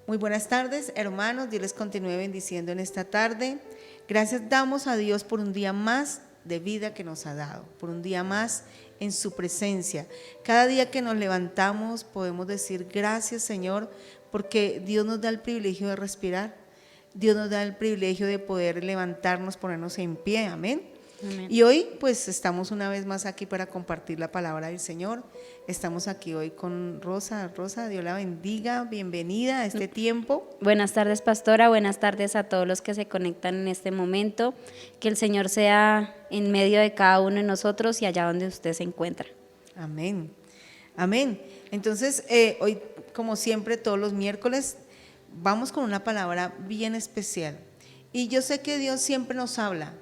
Muy buenas tardes, hermanos. Dios les continúe bendiciendo en esta tarde. Gracias damos a Dios por un día más de vida que nos ha dado, por un día más en su presencia. Cada día que nos levantamos podemos decir gracias, Señor, porque Dios nos da el privilegio de respirar. Dios nos da el privilegio de poder levantarnos, ponernos en pie. Amén. Amén. Y hoy pues estamos una vez más aquí para compartir la palabra del Señor. Estamos aquí hoy con Rosa. Rosa, Dios la bendiga, bienvenida a este tiempo. Buenas tardes, pastora, buenas tardes a todos los que se conectan en este momento. Que el Señor sea en medio de cada uno de nosotros y allá donde usted se encuentra. Amén, amén. Entonces hoy, como siempre, todos los miércoles vamos con una palabra bien especial. Y yo sé que Dios siempre nos habla.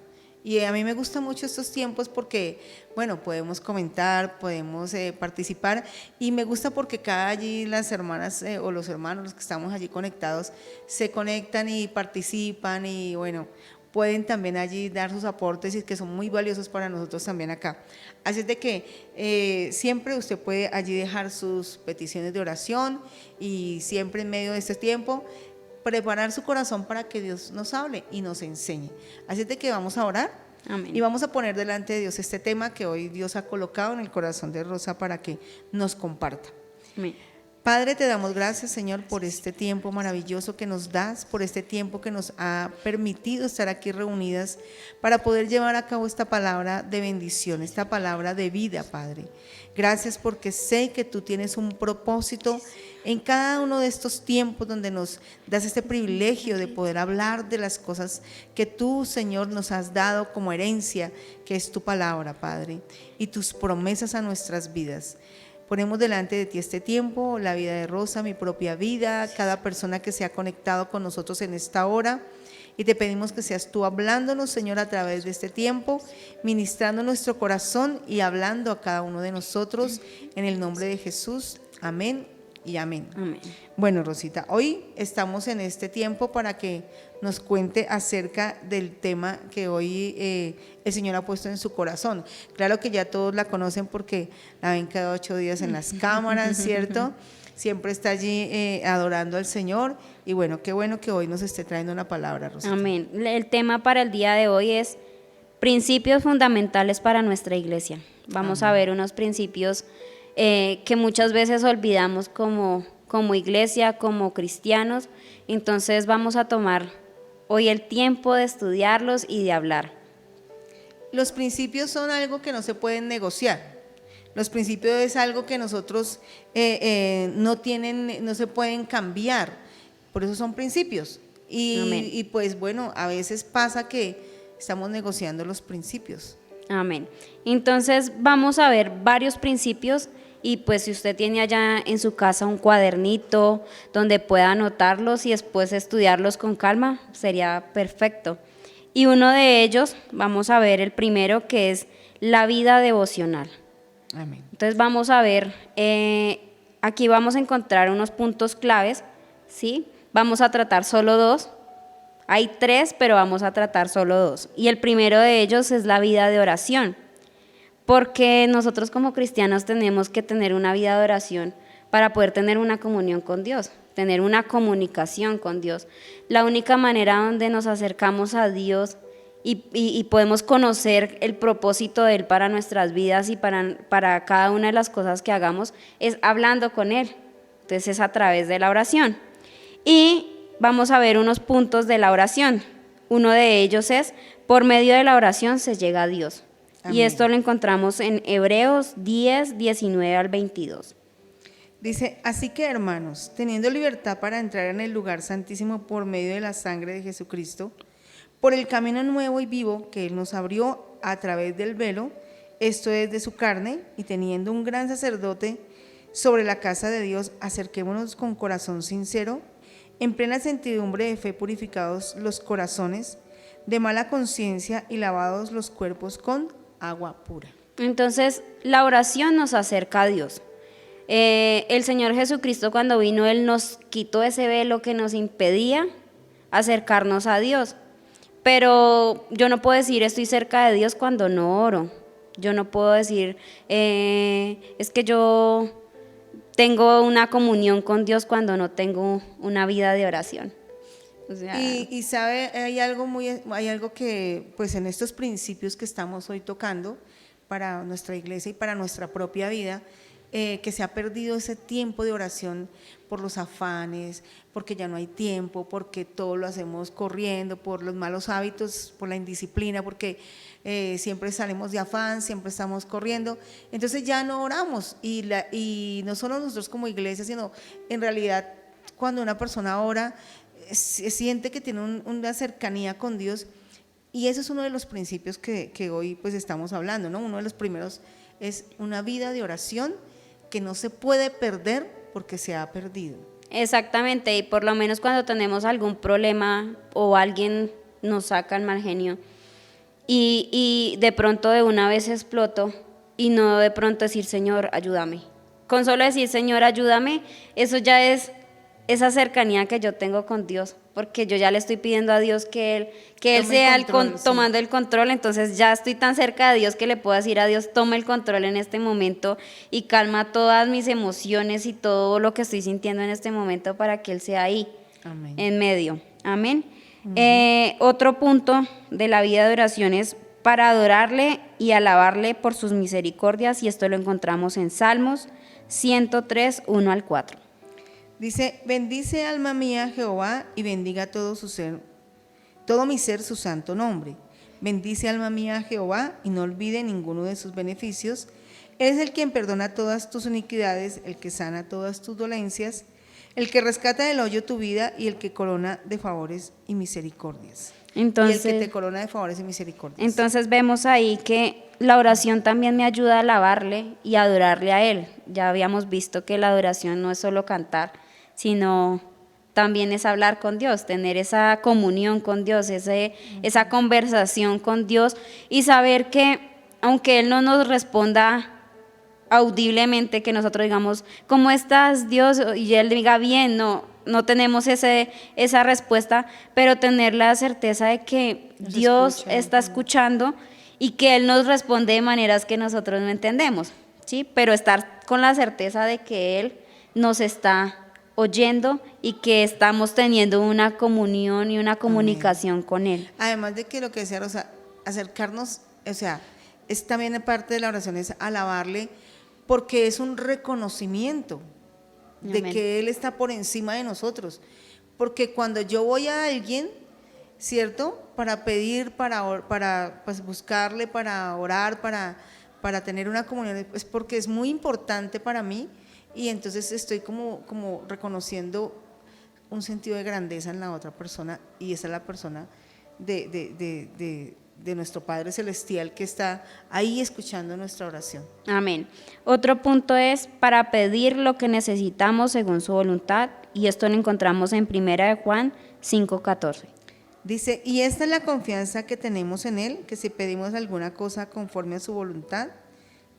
Y a mí me gustan mucho estos tiempos porque, bueno, podemos comentar, podemos participar, y me gusta porque cada allí las hermanas o los hermanos, los que estamos allí conectados, se conectan y participan y, bueno, pueden también allí dar sus aportes y que son muy valiosos para nosotros también acá. Así es de que siempre usted puede allí dejar sus peticiones de oración y siempre en medio de este tiempo preparar su corazón para que Dios nos hable y nos enseñe. Así es de que vamos a orar. Amén. Y vamos a poner delante de Dios este tema que hoy Dios ha colocado en el corazón de Rosa para que nos comparta. Amén. Padre, te damos gracias, Señor, por este tiempo maravilloso que nos das, por este tiempo que nos ha permitido estar aquí reunidas para poder llevar a cabo esta palabra de bendición, esta palabra de vida, Padre. Gracias porque sé que tú tienes un propósito en cada uno de estos tiempos donde nos das este privilegio de poder hablar de las cosas que tú, Señor, nos has dado como herencia, que es tu palabra, Padre, y tus promesas a nuestras vidas. Ponemos delante de ti este tiempo, la vida de Rosa, mi propia vida, cada persona que se ha conectado con nosotros en esta hora. Y te pedimos que seas tú hablándonos, Señor, a través de este tiempo, ministrando nuestro corazón y hablando a cada uno de nosotros. En el nombre de Jesús, amén y amén. Amén. Bueno, Rosita, hoy estamos en este tiempo para que nos cuente acerca del tema que hoy el Señor ha puesto en su corazón. Claro que ya todos la conocen porque la ven cada 8 días en las cámaras, ¿cierto? Siempre está allí adorando al Señor. Y bueno que hoy nos esté trayendo una palabra, Rosita. Amén. El tema para el día de hoy es principios fundamentales para nuestra iglesia. Vamos a ver unos principios que muchas veces olvidamos como iglesia, como cristianos. Entonces vamos a tomar hoy el tiempo de estudiarlos y de hablar. Los principios son algo que no se pueden negociar. Los principios es algo que nosotros no se pueden cambiar. Por eso son principios. Y pues bueno, a veces pasa que estamos negociando los principios. Amén. Entonces vamos a ver varios principios. Y pues si usted tiene allá en su casa un cuadernito donde pueda anotarlos y después estudiarlos con calma, sería perfecto. Y uno de ellos, vamos a ver el primero, que es la vida devocional. Amén. Entonces vamos a ver, aquí vamos a encontrar unos puntos claves, ¿sí? Vamos a tratar solo 2. Hay 3, pero vamos a tratar solo 2. Y el primero de ellos es la vida de oración. Porque nosotros como cristianos tenemos que tener una vida de oración para poder tener una comunión con Dios, tener una comunicación con Dios. La única manera donde nos acercamos a Dios y podemos conocer el propósito de Él para nuestras vidas y para cada una de las cosas que hagamos es hablando con Él. Entonces es a través de la oración. Y vamos a ver unos puntos de la oración. Uno de ellos es, por medio de la oración se llega a Dios. Amén. Y esto lo encontramos en Hebreos 10, 19 al 22. Dice, así que hermanos, teniendo libertad para entrar en el lugar santísimo por medio de la sangre de Jesucristo, por el camino nuevo y vivo que Él nos abrió a través del velo, esto es de su carne, y teniendo un gran sacerdote sobre la casa de Dios, acerquémonos con corazón sincero, en plena certidumbre de fe, purificados los corazones de mala conciencia y lavados los cuerpos con agua pura. Entonces, la oración nos acerca a Dios. El Señor Jesucristo, cuando vino, Él nos quitó ese velo que nos impedía acercarnos a Dios. Pero yo no puedo decir estoy cerca de Dios cuando no oro. Yo no puedo decir, es que yo tengo una comunión con Dios cuando no tengo una vida de oración. O sea, Y sabe, hay algo que, pues en estos principios que estamos hoy tocando para nuestra iglesia y para nuestra propia vida, que se ha perdido ese tiempo de oración por los afanes, porque ya no hay tiempo, porque todo lo hacemos corriendo, por los malos hábitos, por la indisciplina, porque siempre salimos de afán, siempre estamos corriendo, entonces ya no oramos y no solo nosotros como iglesia, sino en realidad cuando una persona ora, siente que tiene una cercanía con Dios, y eso es uno de los principios que hoy pues estamos hablando, ¿no? Uno de los primeros es una vida de oración que no se puede perder porque se ha perdido. exactamente, y por lo menos cuando tenemos algún problema o alguien nos saca el mal genio y de pronto de una vez exploto y no de pronto decir, Señor, ayúdame. Con solo decir, Señor, ayúdame, eso ya es esa cercanía que yo tengo con Dios, porque yo ya le estoy pidiendo a Dios que Él Tome sea control, sí. tomando el control, entonces ya estoy tan cerca de Dios que le puedo decir a Dios, toma el control en este momento y calma todas mis emociones y todo lo que estoy sintiendo en este momento para que Él sea ahí, Amén. en medio. Amén. Otro punto de la vida de oración es para adorarle y alabarle por sus misericordias, y esto lo encontramos en Salmos 103, 1 al 4. Dice, bendice alma mía Jehová y bendiga todo todo mi ser su santo nombre. Bendice alma mía Jehová y no olvide ninguno de sus beneficios. Él es el quien perdona todas tus iniquidades, el que sana todas tus dolencias, el que rescata del hoyo tu vida y el que corona de favores y misericordias. Entonces, y el que te corona de favores y misericordias. Entonces vemos ahí que la oración también me ayuda a alabarle y a adorarle a Él. Ya habíamos visto que la adoración no es solo cantar, sino también es hablar con Dios, tener esa comunión con Dios, esa conversación con Dios y saber que aunque Él no nos responda audiblemente, que nosotros digamos, ¿cómo estás, Dios? Y Él diga, bien, no tenemos esa respuesta, pero tener la certeza de que Nos Dios escucha, está escuchando y que Él nos responde de maneras que nosotros no entendemos, ¿sí? Pero estar con la certeza de que Él nos está oyendo y que estamos teniendo una comunión y una comunicación con Él. Además de que lo que decía Rosa, acercarnos, o sea, es también parte de la oración, es alabarle, porque es un reconocimiento de Amén. que Él está por encima de nosotros. Porque cuando yo voy a alguien, ¿cierto? Para pedir, para pues, buscarle, para orar, para tener una comunión, es porque es muy importante para mí, y entonces estoy como reconociendo un sentido de grandeza en la otra persona, y esa es la persona de nuestro Padre Celestial que está ahí escuchando nuestra oración. Amén. Otro punto es para pedir lo que necesitamos según su voluntad, y esto lo encontramos en 1 de Juan 5:14. Dice, y esta es la confianza que tenemos en Él, que si pedimos alguna cosa conforme a su voluntad,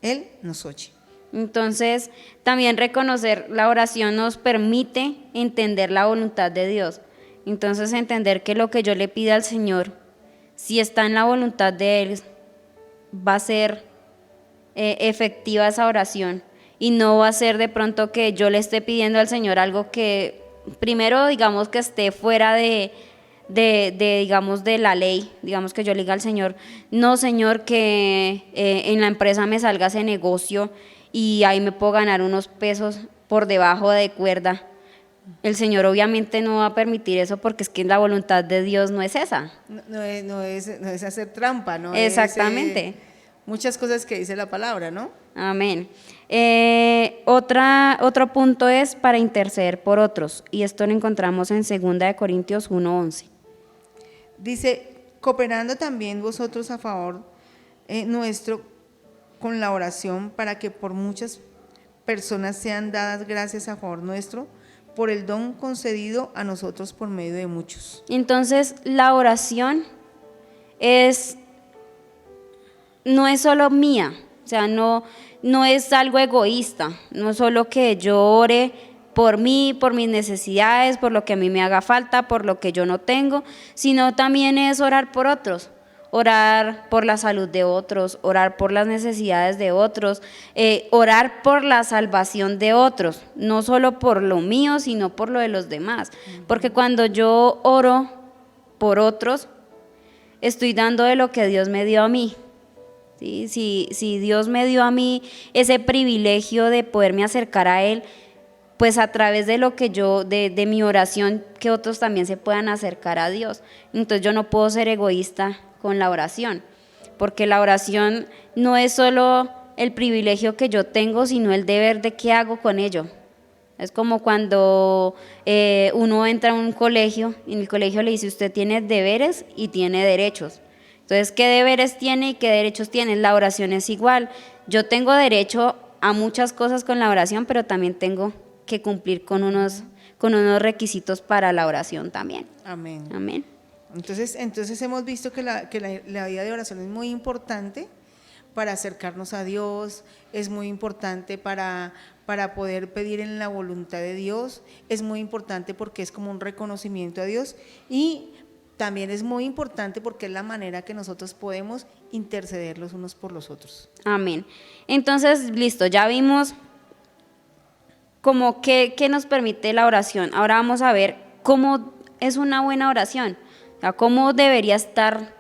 Él nos oye. Entonces, también reconocer la oración nos permite entender la voluntad de Dios. Entonces, entender que lo que yo le pida al Señor, si está en la voluntad de Él, va a ser efectiva esa oración, y no va a ser de pronto que yo le esté pidiendo al Señor algo que, primero, digamos que esté fuera digamos, de la ley, digamos que yo le diga al Señor, no, Señor, que en la empresa me salga ese negocio y ahí me puedo ganar unos pesos por debajo de cuerda. El Señor obviamente no va a permitir eso, porque es que la voluntad de Dios no es esa. No es hacer trampa, ¿no? Exactamente. Es, muchas cosas que dice la palabra, ¿no? Amén. Otro punto es para interceder por otros, y esto lo encontramos en 2 de Corintios 1:11. Dice, cooperando también vosotros a favor nuestro con la oración, para que por muchas personas sean dadas gracias a favor nuestro, por el don concedido a nosotros por medio de muchos. Entonces, la oración no es solo mía, o sea, no es algo egoísta, no es solo que yo ore por mí, por mis necesidades, por lo que a mí me haga falta, por lo que yo no tengo, sino también es orar por otros. orar por la salud de otros, orar por las necesidades de otros, orar por la salvación de otros, no solo por lo mío, sino por lo de los demás. Porque cuando yo oro por otros, estoy dando de lo que Dios me dio a mí. ¿Sí? Si Dios me dio a mí ese privilegio de poderme acercar a Él, pues a través de lo que de mi oración, que otros también se puedan acercar a Dios. Entonces yo no puedo ser egoísta con la oración, porque la oración no es solo el privilegio que yo tengo, sino el deber de qué hago con ello. Es como cuando uno entra a un colegio, y en el colegio le dice, usted tiene deberes y tiene derechos. Entonces, ¿qué deberes tiene y qué derechos tiene? La oración es igual. Yo tengo derecho a muchas cosas con la oración, pero también tengo que cumplir con unos requisitos para la oración también. Amén. Amén. Entonces hemos visto que la vida de oración es muy importante para acercarnos a Dios, es muy importante para poder pedir en la voluntad de Dios, es muy importante porque es como un reconocimiento a Dios, y también es muy importante porque es la manera que nosotros podemos interceder los unos por los otros. Amén. Entonces, listo, ya vimos como qué nos permite la oración. Ahora vamos a ver cómo es una buena oración, o sea, cómo debería estar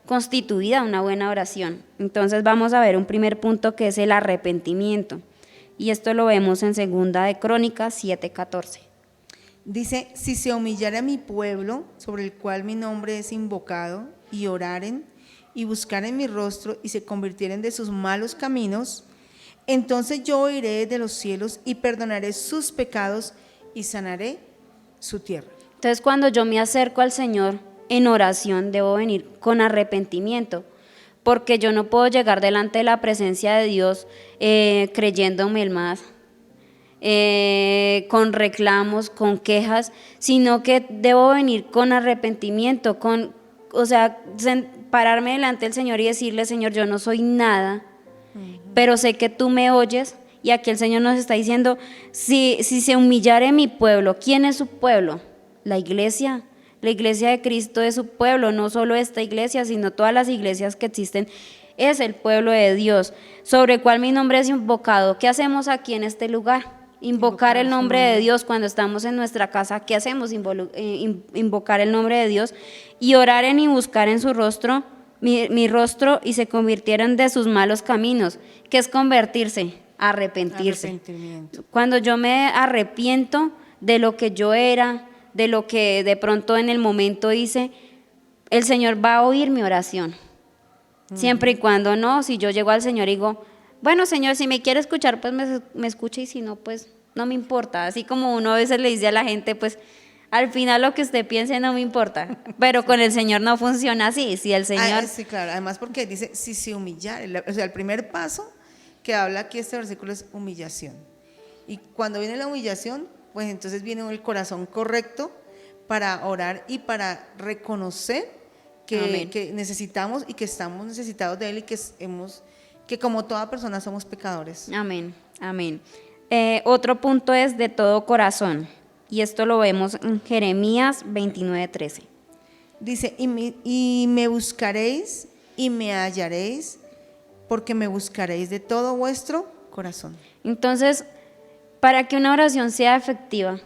constituida una buena oración. Entonces vamos a ver un primer punto, que es el arrepentimiento, y esto lo vemos en 2 de Crónicas 7:14. Dice, si se humillara mi pueblo, sobre el cual mi nombre es invocado, y oraren y buscaren mi rostro y se convirtieren de sus malos caminos, entonces yo oiré de los cielos y perdonaré sus pecados y sanaré su tierra. Entonces, cuando yo me acerco al Señor en oración, debo venir con arrepentimiento, porque yo no puedo llegar delante de la presencia de Dios creyéndome el más, con reclamos, con quejas, sino que debo venir con arrepentimiento, pararme delante del Señor y decirle, Señor, yo no soy nada, pero sé que tú me oyes. Y aquí el Señor nos está diciendo, si se humillare mi pueblo, ¿quién es su pueblo? La iglesia de Cristo es su pueblo, no solo esta iglesia, sino todas las iglesias que existen, es el pueblo de Dios, sobre el cual mi nombre es invocado. ¿Qué hacemos aquí en este lugar? Invocar el nombre de Dios. Cuando estamos en nuestra casa, ¿qué hacemos? Invocar el nombre de Dios y orar y buscar en su rostro, mi rostro, y se convirtieran de sus malos caminos. ¿Qué es convertirse? Arrepentirse. Cuando yo me arrepiento de lo que yo era, de lo que de pronto en el momento hice, el Señor va a oír mi oración. Siempre y cuando no, si yo llego al Señor y digo, bueno, Señor, si me quiere escuchar, pues me escucha, y si no, pues no me importa. Así como uno a veces le dice a la gente, pues al final lo que usted piense no me importa, pero con el Señor no funciona así. Si el Señor... Sí, claro, además porque dice, si se humillara, o sea, el primer paso que habla aquí este versículo es humillación. Y cuando viene la humillación, pues entonces viene el corazón correcto para orar y para reconocer que necesitamos y que estamos necesitados de Él, y que como toda persona somos pecadores. Amén, amén. Otro punto es de todo corazón, y esto lo vemos en Jeremías 29:13. Dice, y me buscaréis y me hallaréis, porque me buscaréis de todo vuestro corazón. Entonces, para que una oración sea efectiva,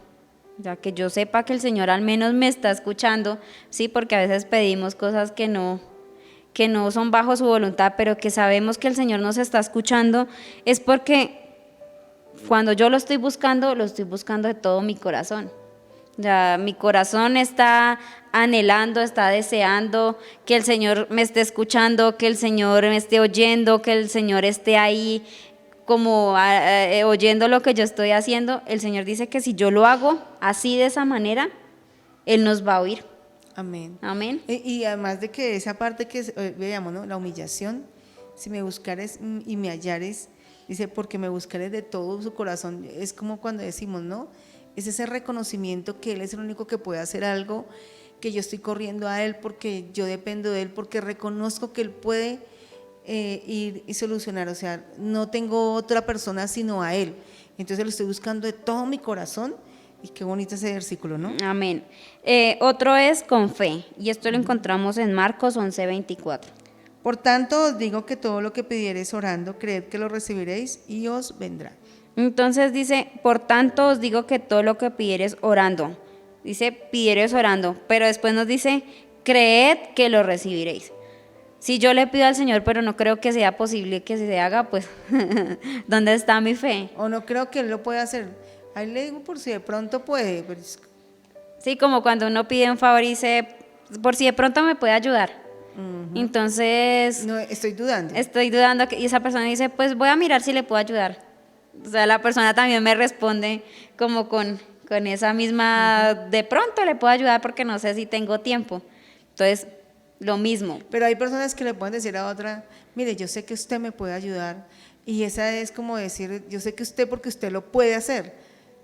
ya que yo sepa que el Señor al menos me está escuchando, sí, porque a veces pedimos cosas que no son bajo su voluntad, pero que sabemos que el Señor nos está escuchando, es porque cuando yo lo estoy buscando de todo mi corazón. Ya mi corazón está anhelando, está deseando que el Señor me esté escuchando, que el Señor me esté oyendo, que el Señor esté ahí como oyendo lo que yo estoy haciendo. El Señor dice que si yo lo hago así, de esa manera, Él nos va a oír. Amén. Amén. Y además de que esa parte que veamos, ¿no? La humillación, si me buscares y me hallares, dice, porque me buscares de todo su corazón, es como cuando decimos, ¿no? Es ese reconocimiento que Él es el único que puede hacer algo, que yo estoy corriendo a Él porque yo dependo de Él, porque reconozco que Él puede ir y solucionar, o sea, no tengo otra persona sino a Él, entonces lo estoy buscando de todo mi corazón, Y qué bonito ese versículo, ¿no? Amén. Otro es con fe, y esto lo encontramos en Marcos 11:24. Por tanto os digo que todo lo que pidiereis orando, creed que lo recibiréis y os vendrá. Entonces dice, por tanto os digo que todo lo que pidieres orando, dice pidieres orando, pero después nos dice, creed que lo recibiréis. Si yo le pido al Señor, pero no creo que sea posible que se haga, pues, ¿dónde está mi fe? O no creo que Él lo pueda hacer. Ahí le digo por si de pronto puede, pero Sí, como cuando uno pide un favor y dice, por si de pronto me puede ayudar. Entonces, no, estoy dudando. estoy dudando y esa persona dice, pues voy a mirar si le puedo ayudar. O sea, la persona también me responde como con esa misma, de pronto le puedo ayudar porque no sé si tengo tiempo. Entonces, lo mismo. Pero hay personas que le pueden decir a otra, mire, yo sé que usted me puede ayudar. Y esa es como decir, yo sé que usted porque usted lo puede hacer,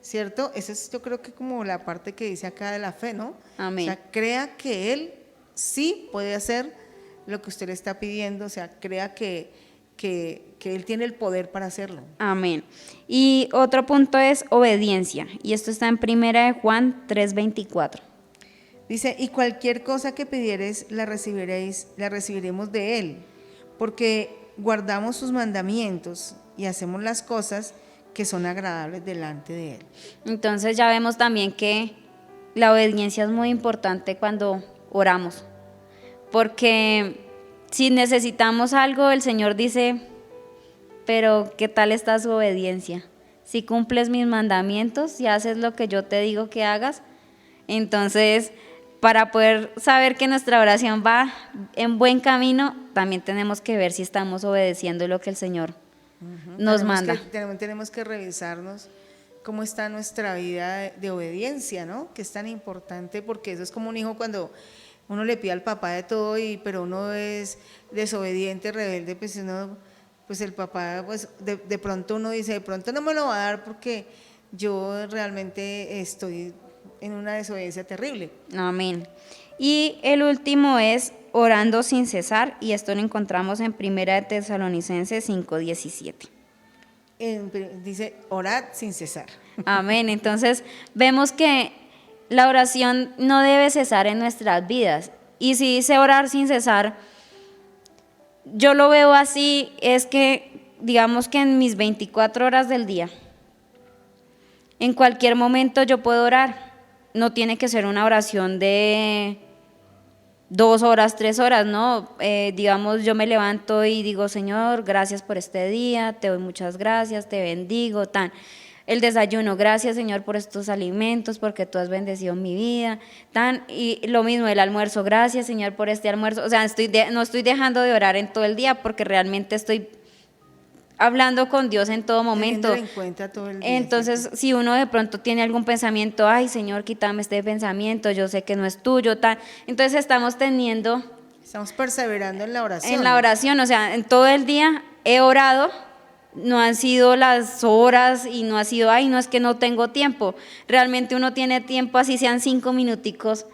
¿cierto? Esa es yo creo que como la parte que dice acá de la fe, ¿no? Amén. O sea, crea que Él sí puede hacer lo que usted le está pidiendo, o sea, crea que Él tiene el poder para hacerlo. Amén. Y otro punto es obediencia. Y esto está en 1 Juan 3:24. Dice, y cualquier cosa que pidiereis, la recibiremos de Él, porque guardamos sus mandamientos y hacemos las cosas que son agradables delante de Él. Entonces ya vemos también que la obediencia es muy importante cuando oramos, porque si necesitamos algo, el Señor dice, pero ¿qué tal está su obediencia? Si cumples mis mandamientos y haces lo que yo te digo que hagas, entonces para poder saber que nuestra oración va en buen camino, también tenemos que ver si estamos obedeciendo lo que el Señor nos manda. Tenemos que revisarnos cómo está nuestra vida de obediencia, ¿no? Que es tan importante, porque eso es como un hijo cuando uno le pide al papá de todo, pero uno es desobediente, rebelde, pues el papá, pues de pronto uno dice, de pronto no me lo va a dar porque yo realmente estoy en una desobediencia terrible. Amén. Y el último es orando sin cesar, y esto lo encontramos en 1 Tesalonicenses 5:17. Dice, orad sin cesar. Amén. Entonces vemos que la oración no debe cesar en nuestras vidas. Y si dice orar sin cesar, yo lo veo así, es que digamos que en mis 24 horas del día, en cualquier momento yo puedo orar. No tiene que ser una oración de 2 horas, 3 horas, ¿no? Digamos, yo me levanto y digo, Señor, gracias por este día, te doy muchas gracias, te bendigo, tan. El desayuno, gracias, Señor, por estos alimentos, porque tú has bendecido mi vida, tan. Y lo mismo, el almuerzo, gracias, Señor, por este almuerzo. O sea, no estoy dejando de orar en todo el día, porque realmente estoy hablando con Dios en todo momento. Teniéndolo en cuenta todo el día. Entonces, ¿cierto? si uno de pronto tiene algún pensamiento, ay Señor, quítame este pensamiento, yo sé que no es tuyo, tal. Entonces estamos perseverando en la oración. en la oración, o sea, en todo el día he orado, no han sido las horas y no ha sido, ay, no es que no tengo tiempo. Realmente uno tiene tiempo, así sean 5 minuticos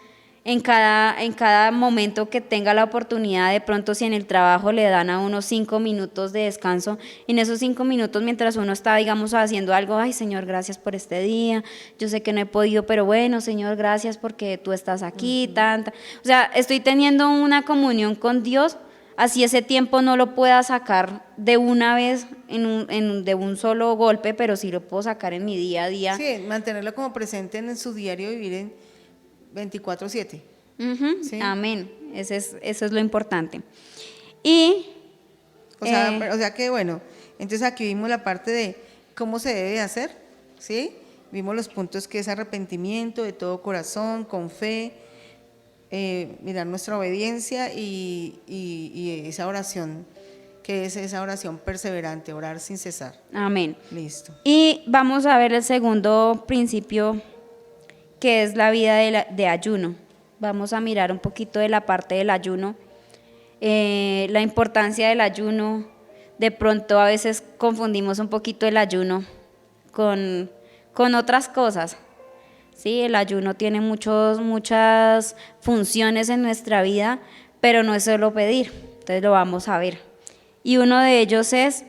en cada momento que tenga la oportunidad. De pronto, si en el trabajo le dan a uno 5 minutos de descanso, en esos 5 minutos mientras uno está, digamos, haciendo algo, ay Señor, gracias por este día, yo sé que no he podido, pero bueno, Señor, gracias porque tú estás aquí, tanta. O sea, estoy teniendo una comunión con Dios, así ese tiempo no lo pueda sacar de una vez de un solo golpe, pero sí lo puedo sacar en mi día a día. Sí, mantenerlo como presente en su diario vivir en 24/7. ¿Sí? Amén. Eso es lo importante. Y o sea que bueno, entonces aquí vimos la parte de cómo se debe hacer, ¿sí? Vimos los puntos que es arrepentimiento de todo corazón, con fe, mirar nuestra obediencia y esa oración, que es esa oración perseverante, orar sin cesar. Amén. Listo. Y vamos a ver el segundo principio, que es la vida de ayuno. Vamos a mirar un poquito de la parte del ayuno, la importancia del ayuno. De pronto a veces confundimos un poquito el ayuno con otras cosas. Sí, el ayuno tiene muchas funciones en nuestra vida, pero no es solo pedir. Entonces lo vamos a ver. Y uno de ellos es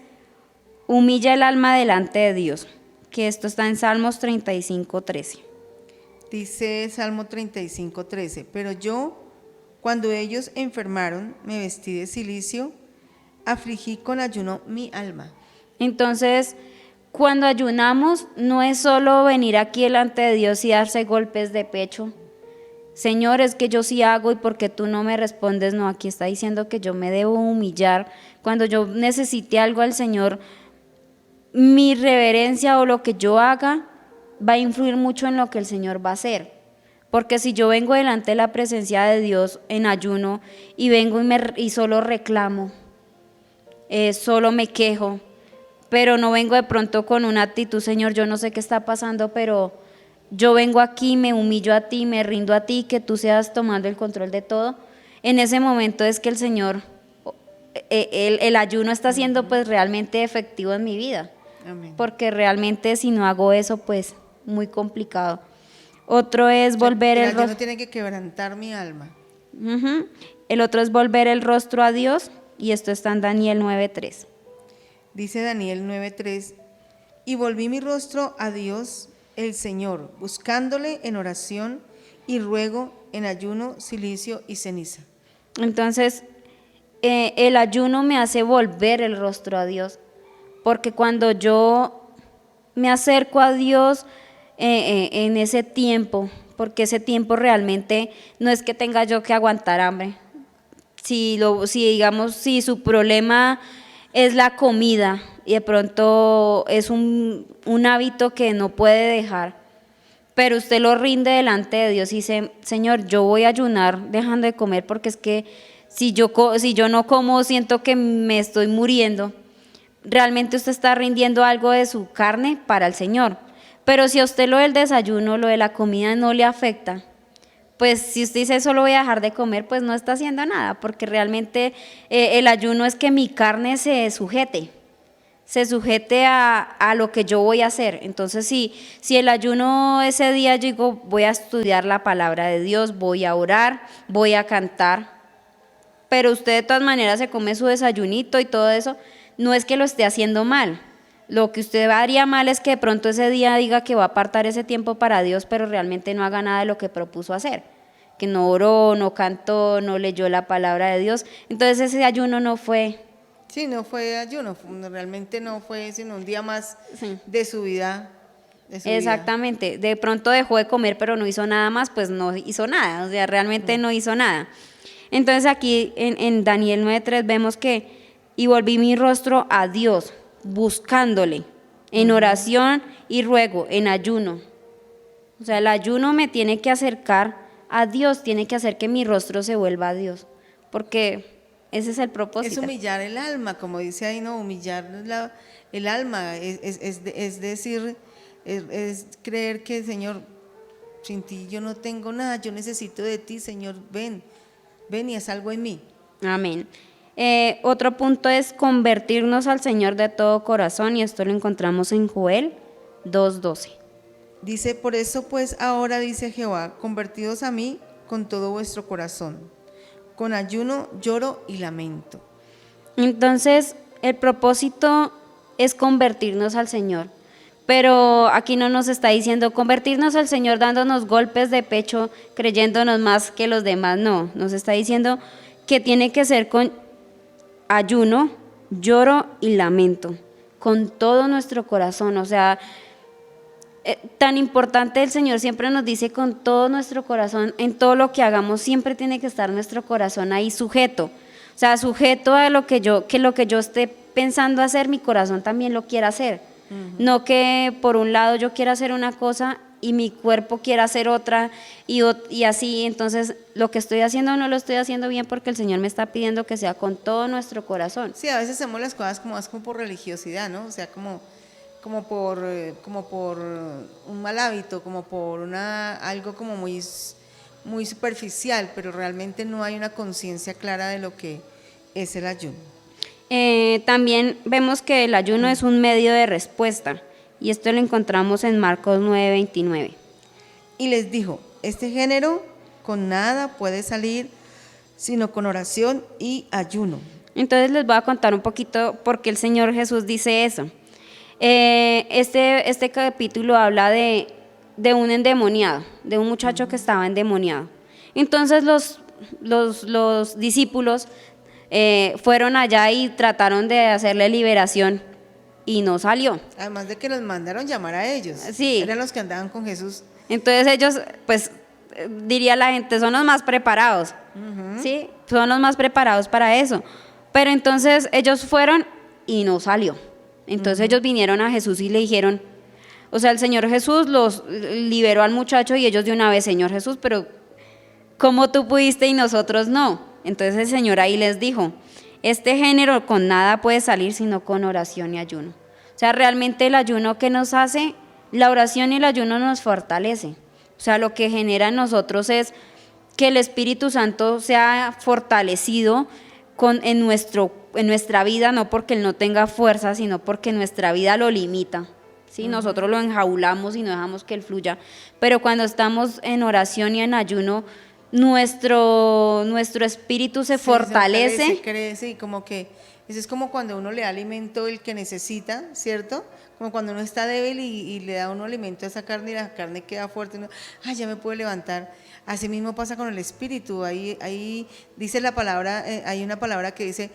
humilla el alma delante de Dios, que esto está en Salmos 35:13. Dice Salmo 35:13, pero yo, cuando ellos enfermaron, me vestí de cilicio, afligí con ayuno mi alma. Entonces, cuando ayunamos, no es solo venir aquí delante de Dios y darse golpes de pecho. Señor, es que yo sí hago y porque tú no me respondes, no, aquí está diciendo que yo me debo humillar. Cuando yo necesite algo al Señor, mi reverencia o lo que yo haga va a influir mucho en lo que el Señor va a hacer. Porque si yo vengo delante de la presencia de Dios en ayuno y vengo y solo reclamo, solo me quejo, pero no vengo de pronto con una actitud, Señor, yo no sé qué está pasando, pero yo vengo aquí, me humillo a ti, me rindo a ti, que tú seas tomando el control de todo. En ese momento es que el Señor, el ayuno está siendo pues realmente efectivo en mi vida. Amén. Porque realmente si no hago eso, pues muy complicado. Otro es volver el el ayuno rostro. tiene que quebrantar mi alma. El otro es volver el rostro a Dios, y esto está en Daniel 9:3. Dice Daniel 9:3, y volví mi rostro a Dios el Señor, buscándole en oración y ruego en ayuno, cilicio y ceniza. Entonces, el ayuno me hace volver el rostro a Dios, porque cuando yo me acerco a Dios en ese tiempo, porque ese tiempo realmente no es que tenga yo que aguantar hambre. Si digamos, si su problema es la comida y de pronto es un hábito que no puede dejar, pero usted lo rinde delante de Dios y dice, Señor, yo voy a ayunar dejando de comer porque es que si yo no como siento que me estoy muriendo. Realmente usted está rindiendo algo de su carne para el Señor. Pero si a usted lo del desayuno, lo de la comida no le afecta, pues si usted dice solo voy a dejar de comer, pues no está haciendo nada, porque realmente el ayuno es que mi carne se sujete a lo que yo voy a hacer. Entonces si el ayuno ese día yo digo voy a estudiar la palabra de Dios, voy a orar, voy a cantar, pero usted de todas maneras se come su desayunito y todo eso, no es que lo esté haciendo mal. Lo que usted haría mal es que de pronto ese día diga que va a apartar ese tiempo para Dios, pero realmente no haga nada de lo que propuso hacer, que no oró, no cantó, no leyó la palabra de Dios. Entonces ese ayuno no fue. Sí, no fue ayuno, realmente no fue sino un día más Sí. de su vida. Exactamente, de pronto dejó de comer pero no hizo nada más, pues no hizo nada, o sea, realmente no hizo nada. Entonces aquí en Daniel 9:3 vemos que, y volví mi rostro a Dios, buscándole, en oración y ruego, en ayuno. O sea, el ayuno me tiene que acercar a Dios, tiene que hacer que mi rostro se vuelva a Dios, porque ese es el propósito. Es humillar el alma, como dice ahí, no, humillar el alma, es decir, es creer que, Señor, sin ti yo no tengo nada, yo necesito de ti, Señor, ven y haz algo en mí. Amén. Otro punto es convertirnos al Señor de todo corazón, y esto lo encontramos en Joel 2:12. Dice, por eso pues ahora dice Jehová, convertidos a mí con todo vuestro corazón, con ayuno, lloro y lamento. Entonces, el propósito es convertirnos al Señor, pero aquí no nos está diciendo convertirnos al Señor dándonos golpes de pecho, creyéndonos más que los demás, no, nos está diciendo que tiene que ser con ayuno, lloro y lamento, con todo nuestro corazón. O sea, tan importante, el Señor siempre nos dice con todo nuestro corazón, en todo lo que hagamos siempre tiene que estar nuestro corazón ahí sujeto. O sea, sujeto a lo que yo esté pensando hacer, mi corazón también lo quiera hacer. No que por un lado yo quiera hacer una cosa y mi cuerpo quiera hacer otra y así, entonces lo que estoy haciendo no lo estoy haciendo bien porque el Señor me está pidiendo que sea con todo nuestro corazón. Sí, a veces hacemos las cosas como por religiosidad, ¿no? O sea, como por un mal hábito, como por algo como muy superficial, pero realmente no hay una conciencia clara de lo que es el ayuno. También vemos que el ayuno es un medio de respuesta, y esto lo encontramos en Marcos 9:29. Y les dijo, este género con nada puede salir, sino con oración y ayuno. Entonces les voy a contar un poquito por qué el Señor Jesús dice eso. Este capítulo habla de de un endemoniado, de un muchacho que estaba endemoniado. Entonces los discípulos fueron allá y trataron de hacerle liberación y no salió. Además de que los mandaron llamar a ellos. Sí. Eran los que andaban con Jesús. Entonces ellos, pues, diría la gente, son los más preparados, ¿sí? Son los más preparados para eso. Pero entonces ellos fueron y no salió. Entonces ellos vinieron a Jesús y le dijeron, o sea, el Señor Jesús los liberó al muchacho y ellos de una vez, Señor Jesús, pero ¿cómo tú pudiste y nosotros no? Entonces el Señor ahí les dijo, este género con nada puede salir sino con oración y ayuno. O sea, realmente el ayuno que nos hace, la oración y el ayuno nos fortalece. O sea, lo que genera en nosotros es que el Espíritu Santo sea fortalecido en nuestra vida, no porque Él no tenga fuerza, sino porque nuestra vida lo limita. ¿Sí? Nosotros lo enjaulamos y no dejamos que Él fluya. Pero cuando estamos en oración y en ayuno, nuestro espíritu se fortalece. Crece y como que, eso es como cuando uno le da alimento el que necesita, ¿cierto? Como cuando uno está débil y le da uno alimento a esa carne y la carne queda fuerte, uno, ya me puedo levantar. Así mismo pasa con el espíritu, ahí dice la palabra, hay una palabra que dice,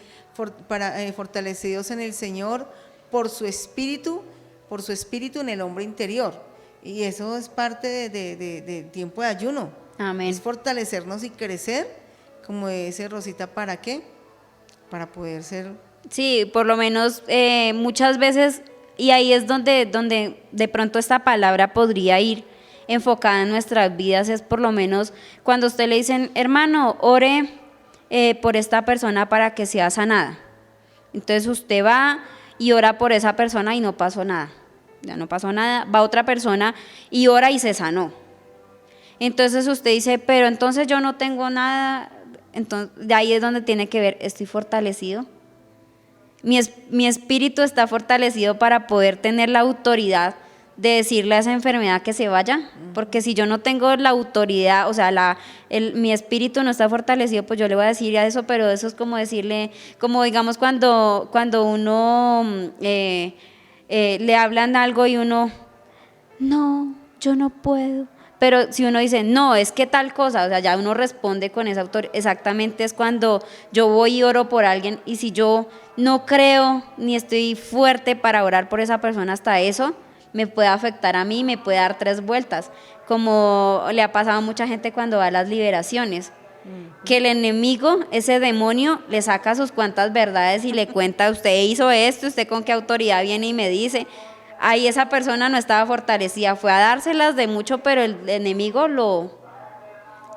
fortalecidos en el Señor por su espíritu en el hombre interior. Y eso es parte de tiempo de ayuno. Amén. Es fortalecernos y crecer, como dice Rosita, ¿para qué? Para poder ser... Sí, por lo menos muchas veces, y ahí es donde de pronto esta palabra podría ir enfocada en nuestras vidas, es por lo menos cuando a usted le dicen, hermano, ore por esta persona para que sea sanada. Entonces usted va y ora por esa persona y no pasó nada. Ya no pasó nada, va otra persona y ora y se sanó. Entonces usted dice, pero entonces yo no tengo nada. Entonces de ahí es donde tiene que ver, estoy fortalecido. Mi espíritu está fortalecido para poder tener la autoridad de decirle a esa enfermedad que se vaya, porque si yo no tengo la autoridad, o sea, mi espíritu no está fortalecido, pues yo le voy a decir a eso, pero eso es como decirle, como digamos cuando uno le hablan algo y uno, no, yo no puedo. Pero si uno dice, no, es que tal cosa, o sea, ya uno responde con esa autoridad. Exactamente es cuando yo voy y oro por alguien y si yo no creo ni estoy fuerte para orar por esa persona, hasta eso me puede afectar a mí, me puede dar 3 vueltas, como le ha pasado a mucha gente cuando va a las liberaciones, que el enemigo, ese demonio, le saca sus cuantas verdades y le cuenta, usted hizo esto, usted con qué autoridad viene y me dice. Ahí esa persona no estaba fortalecida, fue a dárselas de mucho, pero el enemigo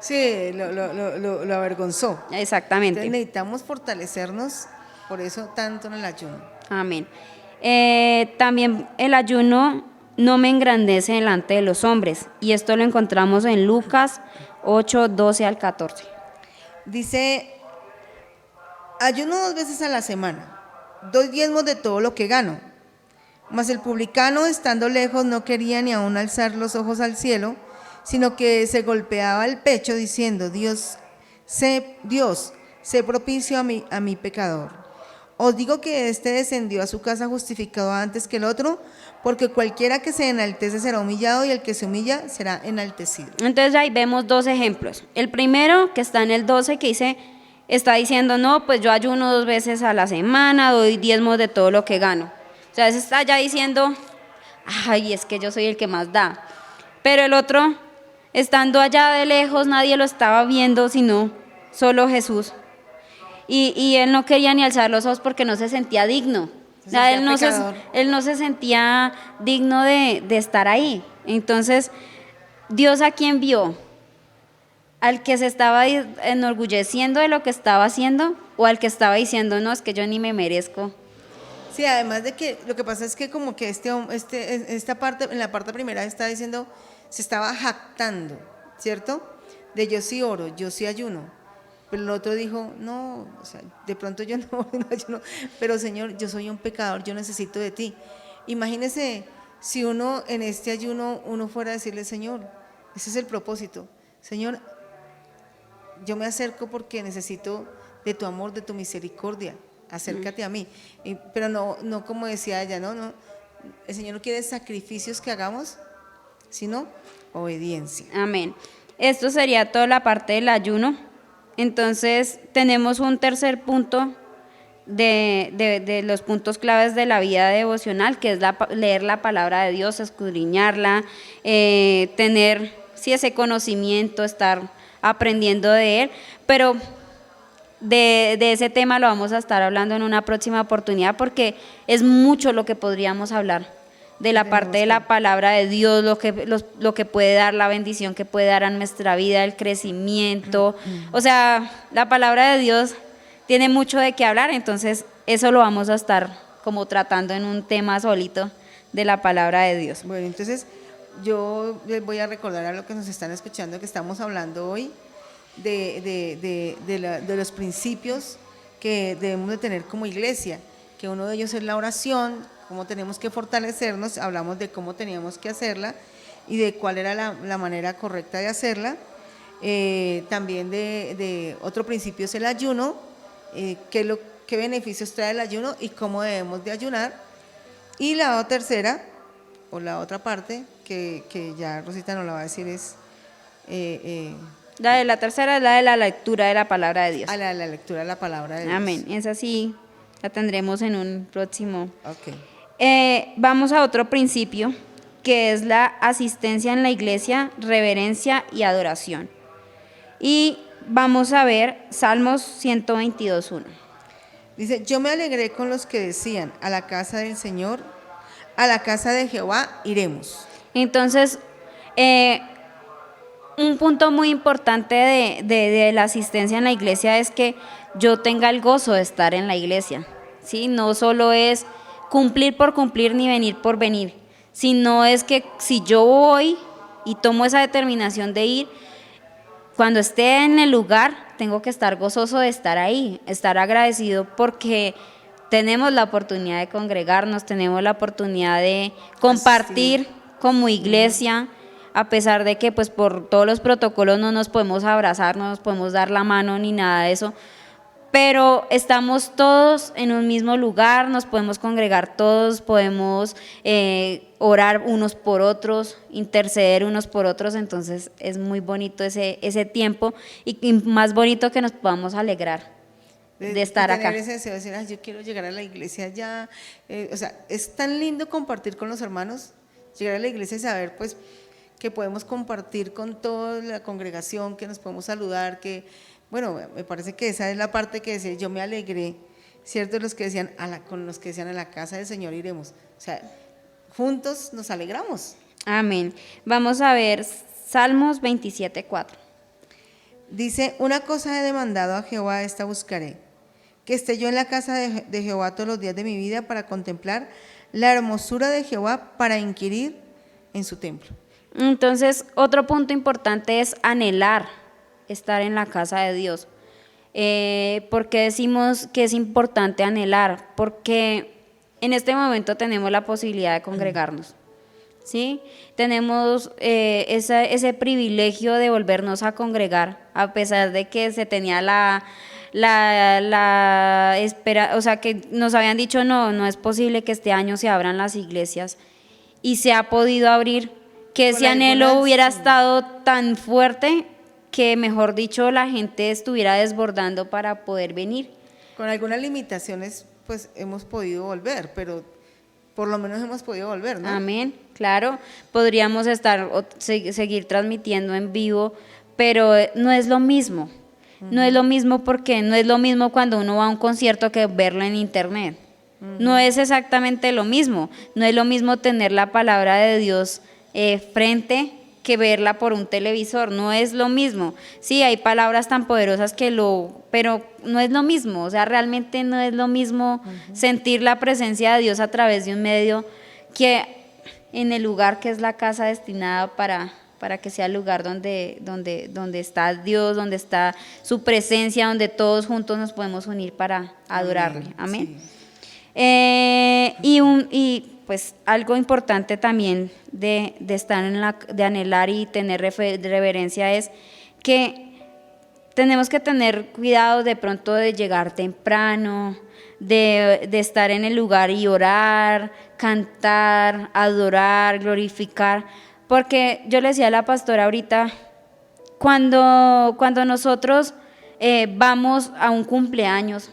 Sí, lo avergonzó. Exactamente. Entonces necesitamos fortalecernos, por eso tanto en el ayuno. Amén. También el ayuno no me engrandece delante de los hombres, y esto lo encontramos en Lucas 8, 12 al 14. Dice, ayuno 2 veces a la semana, doy diezmos de todo lo que gano. Mas el publicano, estando lejos, no quería ni aun alzar los ojos al cielo, sino que se golpeaba el pecho diciendo, Dios, sé propicio a mi pecador. Os digo que éste descendió a su casa justificado antes que el otro, porque cualquiera que se enaltece será humillado y el que se humilla será enaltecido. Entonces ahí vemos 2 ejemplos. El primero, que está en el 12, que está diciendo, no, pues yo ayuno 2 veces a la semana, doy diezmos de todo lo que gano. O sea, ese está ya diciendo, ay, es que yo soy el que más da. Pero el otro, estando allá de lejos, nadie lo estaba viendo, sino solo Jesús. Y él no quería ni alzar los ojos porque no se sentía digno. O sea, él no se sentía digno de estar ahí. Entonces, ¿Dios a quién vio? ¿Al que se estaba enorgulleciendo de lo que estaba haciendo? ¿O al que estaba diciendo, no, es que yo ni me merezco? Sí, además de que lo que pasa es que como que esta parte, en la parte primera está diciendo, se estaba jactando, ¿cierto? De yo sí oro, yo sí ayuno. Pero el otro dijo, no, o sea, de pronto yo no ayuno, pero Señor, yo soy un pecador, yo necesito de ti. Imagínese si uno en este ayuno, uno fuera a decirle, Señor, ese es el propósito. Señor, yo me acerco porque necesito de tu amor, de tu misericordia. Acércate a mí, pero no como decía ella, no, el Señor no quiere sacrificios que hagamos sino obediencia. Amén. Esto sería toda la parte del ayuno. Entonces tenemos un tercer punto de los puntos claves de la vida devocional, que es leer la palabra de Dios, escudriñarla, tener ese conocimiento, estar aprendiendo de él, pero de ese tema lo vamos a estar hablando en una próxima oportunidad, porque es mucho lo que podríamos hablar de la parte de la palabra de Dios, lo que puede dar, la bendición que puede dar a nuestra vida, el crecimiento. O sea, la palabra de Dios tiene mucho de qué hablar, entonces eso lo vamos a estar como tratando en un tema solito de la palabra de Dios. Bueno, entonces yo les voy a recordar a los que nos están escuchando que estamos hablando hoy de los principios que debemos de tener como iglesia, que uno de ellos es la oración, cómo tenemos que fortalecernos, hablamos de cómo teníamos que hacerla y de cuál era la manera correcta de hacerla. También de otro principio es el ayuno, qué beneficios trae el ayuno y cómo debemos de ayunar. Y la tercera, o la otra parte, que ya Rosita nos la va a decir, es... La tercera es la de la lectura de la palabra de Dios. La lectura de la palabra de Dios. Amén. Esa sí la tendremos en un próximo. Ok. Vamos a otro principio, que es la asistencia en la iglesia, reverencia y adoración. Y vamos a ver Salmos 122:1. Dice, yo me alegré con los que decían, a la casa del Señor, a la casa de Jehová iremos. Entonces, un punto muy importante de la asistencia en la iglesia es que yo tenga el gozo de estar en la iglesia, ¿sí? No solo es cumplir por cumplir ni venir por venir, sino es que si yo voy y tomo esa determinación de ir, cuando esté en el lugar, tengo que estar gozoso de estar ahí, estar agradecido porque tenemos la oportunidad de congregarnos, tenemos la oportunidad de compartir como iglesia, a pesar de que pues por todos los protocolos no nos podemos abrazar, no nos podemos dar la mano ni nada de eso, pero estamos todos en un mismo lugar, nos podemos congregar todos, podemos orar unos por otros, interceder unos por otros, entonces es muy bonito ese tiempo y más bonito que nos podamos alegrar de estar acá. Tener ese deseo de decir, yo quiero llegar a la iglesia ya, o sea, es tan lindo compartir con los hermanos, llegar a la iglesia y saber pues que podemos compartir con toda la congregación, que nos podemos saludar, que bueno, me parece que esa es la parte que decía, yo me alegré, ¿cierto? Los que decían, con los que decían a la casa del Señor iremos, o sea, juntos nos alegramos. Amén. Vamos a ver Salmos 27:4. Dice, una cosa he demandado a Jehová, esta buscaré, que esté yo en la casa de Jehová todos los días de mi vida para contemplar la hermosura de Jehová, para inquirir en su templo. Entonces, otro punto importante es anhelar estar en la casa de Dios. ¿Por qué decimos que es importante anhelar? Porque en este momento tenemos la posibilidad de congregarnos, ¿sí? Tenemos ese privilegio de volvernos a congregar, a pesar de que se tenía la espera, o sea, que nos habían dicho no es posible que este año se abran las iglesias, y se ha podido abrir, que ese anhelo hubiera estado tan fuerte que, mejor dicho, la gente estuviera desbordando para poder venir. Con algunas limitaciones, pues hemos podido volver, pero por lo menos hemos podido volver, ¿no? Amén, claro. Podríamos seguir transmitiendo en vivo, pero no es lo mismo. No es lo mismo porque no es lo mismo cuando uno va a un concierto que verlo en internet. No es exactamente lo mismo. No es lo mismo tener la palabra de Dios frente que verla por un televisor, no es lo mismo. Sí, hay palabras tan poderosas pero no es lo mismo, o sea, realmente no es lo mismo sentir la presencia de Dios a través de un medio que en el lugar que es la casa destinada para que sea el lugar donde está Dios, donde está su presencia, donde todos juntos nos podemos unir para adorarle. Amén. Sí. Y pues algo importante también de estar de anhelar y tener reverencia es que tenemos que tener cuidado de pronto de llegar temprano, de estar en el lugar y orar, cantar, adorar, glorificar, porque yo le decía a la pastora ahorita, cuando nosotros vamos a un cumpleaños,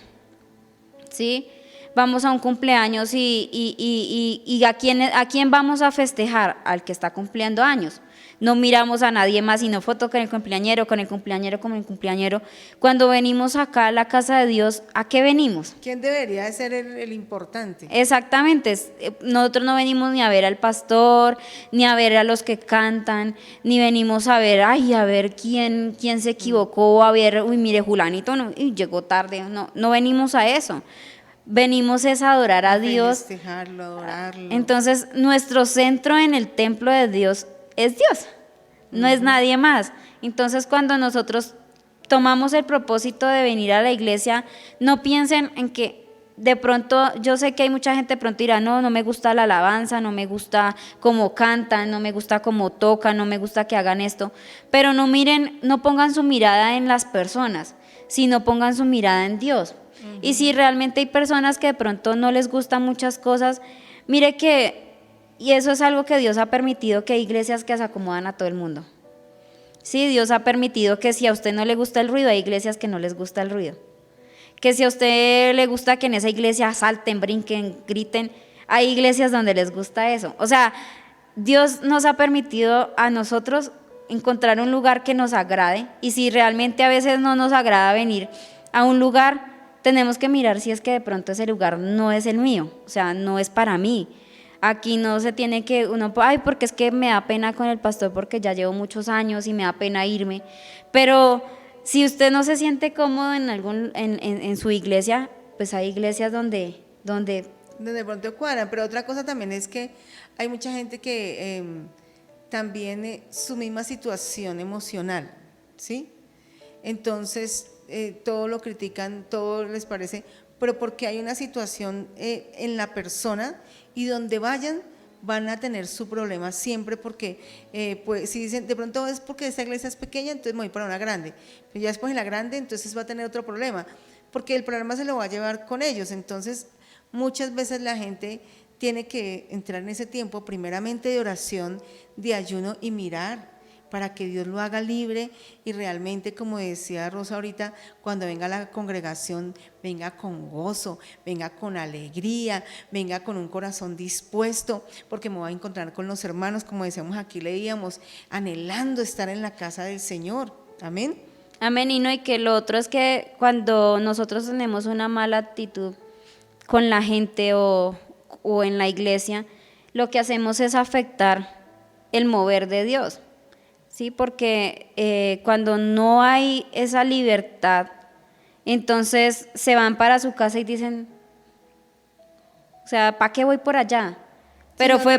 ¿sí? Vamos a un cumpleaños y ¿a quién vamos a festejar? Al que está cumpliendo años. No miramos a nadie más, sino foto con el cumpleañero, con el cumpleañero, con el cumpleañero. Cuando venimos acá a la casa de Dios, ¿a qué venimos? ¿Quién debería de ser el importante? Exactamente, nosotros no venimos ni a ver al pastor, ni a ver a los que cantan, ni venimos a ver, ay, a ver quién se equivocó, a ver, uy, mire, Julanito no, llegó tarde, no venimos a eso. Venimos es a adorar a Dios. Festejarlo, adorarlo. Entonces, nuestro centro en el templo de Dios es Dios, no es nadie más. Entonces, cuando nosotros tomamos el propósito de venir a la iglesia, no piensen en que de pronto, yo sé que hay mucha gente de pronto dirá, no me gusta la alabanza, no me gusta cómo cantan, no me gusta cómo tocan, no me gusta que hagan esto, pero no miren, no pongan su mirada en las personas, sino pongan su mirada en Dios. Y si realmente hay personas que de pronto no les gustan muchas cosas, mire que, y eso es algo que Dios ha permitido, que hay iglesias que se acomodan a todo el mundo. Sí, Dios ha permitido que si a usted no le gusta el ruido, hay iglesias que no les gusta el ruido. Que si a usted le gusta que en esa iglesia salten, brinquen, griten, hay iglesias donde les gusta eso. O sea, Dios nos ha permitido a nosotros encontrar un lugar que nos agrade, y si realmente a veces no nos agrada venir a un lugar, tenemos que mirar si es que de pronto ese lugar no es el mío, o sea, no es para mí. Aquí no se tiene que, porque es que me da pena con el pastor porque ya llevo muchos años y me da pena irme. Pero si usted no se siente cómodo en su iglesia, pues hay iglesias donde de pronto cuadran, pero otra cosa también es que hay mucha gente que también su misma situación emocional, ¿sí? Entonces todo lo critican, todo les parece, pero porque hay una situación en la persona, y donde vayan van a tener su problema siempre, porque pues, si dicen de pronto es porque esta iglesia es pequeña, entonces me voy para una grande, pero ya después en la grande entonces va a tener otro problema, porque el problema se lo va a llevar con ellos. Entonces muchas veces la gente tiene que entrar en ese tiempo primeramente de oración, de ayuno y mirar para que Dios lo haga libre, y realmente, como decía Rosa ahorita, cuando venga a la congregación, venga con gozo, venga con alegría, venga con un corazón dispuesto, porque me voy a encontrar con los hermanos, como decíamos aquí, leíamos, anhelando estar en la casa del Señor. Amén. Amén. Y que lo otro es que cuando nosotros tenemos una mala actitud con la gente o en la iglesia, lo que hacemos es afectar el mover de Dios. Sí, porque cuando no hay esa libertad, entonces se van para su casa y dicen, o sea, ¿para qué voy por allá? Pero si no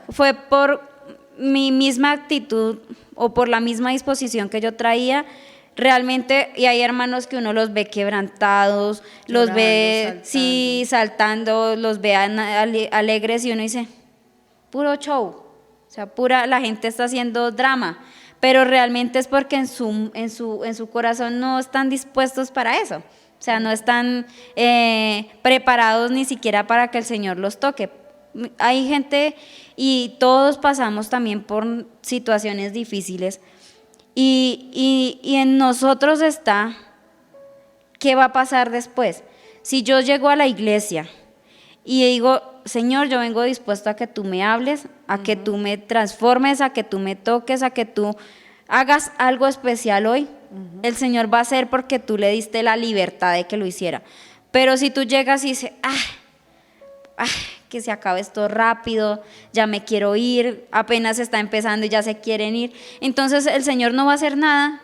fue por mi misma actitud o por la misma disposición que yo traía, realmente. Y hay hermanos que uno los ve quebrantados, los ve saltando, los ve alegres, y uno dice, puro show. O sea, la gente está haciendo drama, pero realmente es porque en su corazón no están dispuestos para eso. O sea, no están preparados ni siquiera para que el Señor los toque. Hay gente, y todos pasamos también por situaciones difíciles, y en nosotros está qué va a pasar después. Si yo llego a la iglesia y digo, Señor, yo vengo dispuesto a que tú me hables, a que tú me transformes, a que tú me toques, a que tú hagas algo especial hoy, el Señor va a hacer porque tú le diste la libertad de que lo hiciera. Pero si tú llegas y dices, que se acabe esto rápido, ya me quiero ir, apenas está empezando y ya se quieren ir, entonces el Señor no va a hacer nada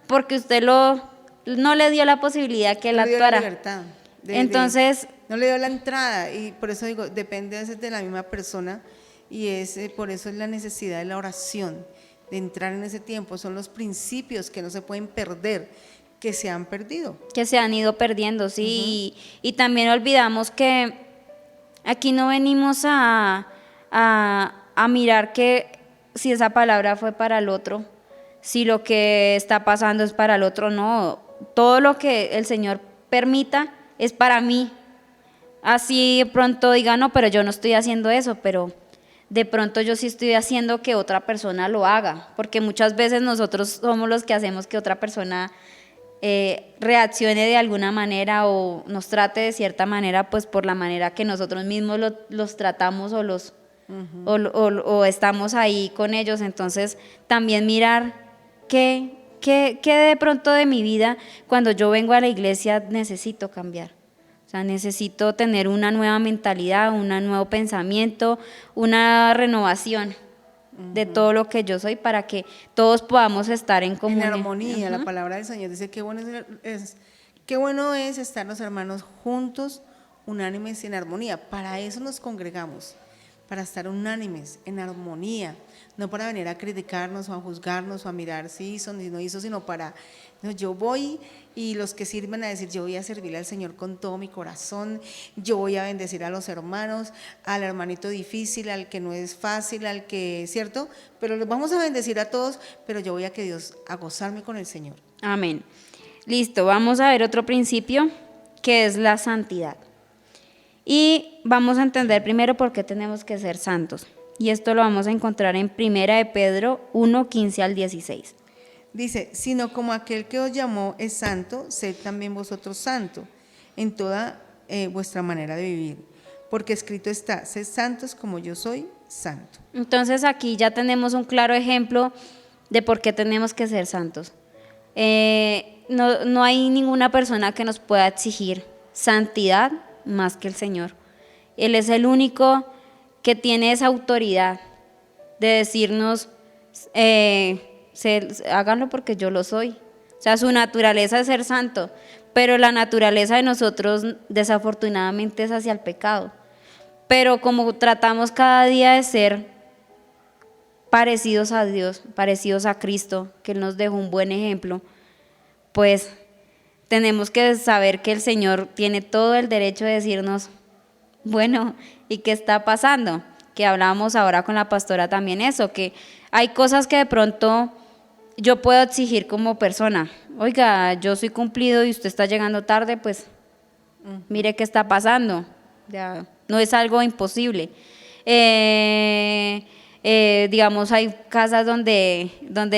porque usted no le dio la posibilidad que él actuara. La libertad entonces no le dio la entrada, y por eso digo, depende a veces de la misma persona, y por eso es la necesidad de la oración, de entrar en ese tiempo. Son los principios que no se pueden perder, que se han perdido. Que se han ido perdiendo, sí, y también olvidamos que aquí no venimos a mirar que si esa palabra fue para el otro, si lo que está pasando es para el otro, no, todo lo que el Señor permita es para mí. Así de pronto diga, no, pero yo no estoy haciendo eso, pero de pronto yo sí estoy haciendo que otra persona lo haga, porque muchas veces nosotros somos los que hacemos que otra persona reaccione de alguna manera o nos trate de cierta manera, pues por la manera que nosotros mismos los tratamos o o estamos ahí con ellos. Entonces también mirar qué de pronto de mi vida, cuando yo vengo a la iglesia, necesito cambiar. O sea, necesito tener una nueva mentalidad, un nuevo pensamiento, una renovación de todo lo que yo soy, para que todos podamos estar en En comunión. armonía. La palabra del Señor dice qué qué bueno es estar los hermanos juntos, unánimes y en armonía. Para eso nos congregamos, para estar unánimes, en armonía, no para venir a criticarnos o a juzgarnos o a mirar si hizo, si no hizo, sino para, no, yo voy, y los que sirven a decir, yo voy a servirle al Señor con todo mi corazón, yo voy a bendecir a los hermanos, al hermanito difícil, al que no es fácil, al que, ¿cierto? Pero los vamos a bendecir a todos, pero yo voy a gozarme con el Señor. Amén. Listo, vamos a ver otro principio, que es la santidad. Y vamos a entender primero por qué tenemos que ser santos. Y esto lo vamos a encontrar en 1 de Pedro 1, 15 al 16. Dice, sino como aquel que os llamó es santo, sed también vosotros santos en toda vuestra manera de vivir. Porque escrito está, sed santos como yo soy santo. Entonces aquí ya tenemos un claro ejemplo de por qué tenemos que ser santos. No hay ninguna persona que nos pueda exigir santidad más que el Señor. Él es el único que tiene esa autoridad de decirnos, háganlo porque yo lo soy. O sea, su naturaleza es ser santo, pero la naturaleza de nosotros desafortunadamente es hacia el pecado. Pero como tratamos cada día de ser parecidos a Dios, parecidos a Cristo, que Él nos dejó un buen ejemplo, pues tenemos que saber que el Señor tiene todo el derecho de decirnos, bueno, ¿y qué está pasando? Que hablábamos ahora con la pastora también eso, que hay cosas que de pronto yo puedo exigir como persona. Oiga, yo soy cumplido y usted está llegando tarde, pues mire qué está pasando. Ya, no es algo imposible. Digamos, hay casas donde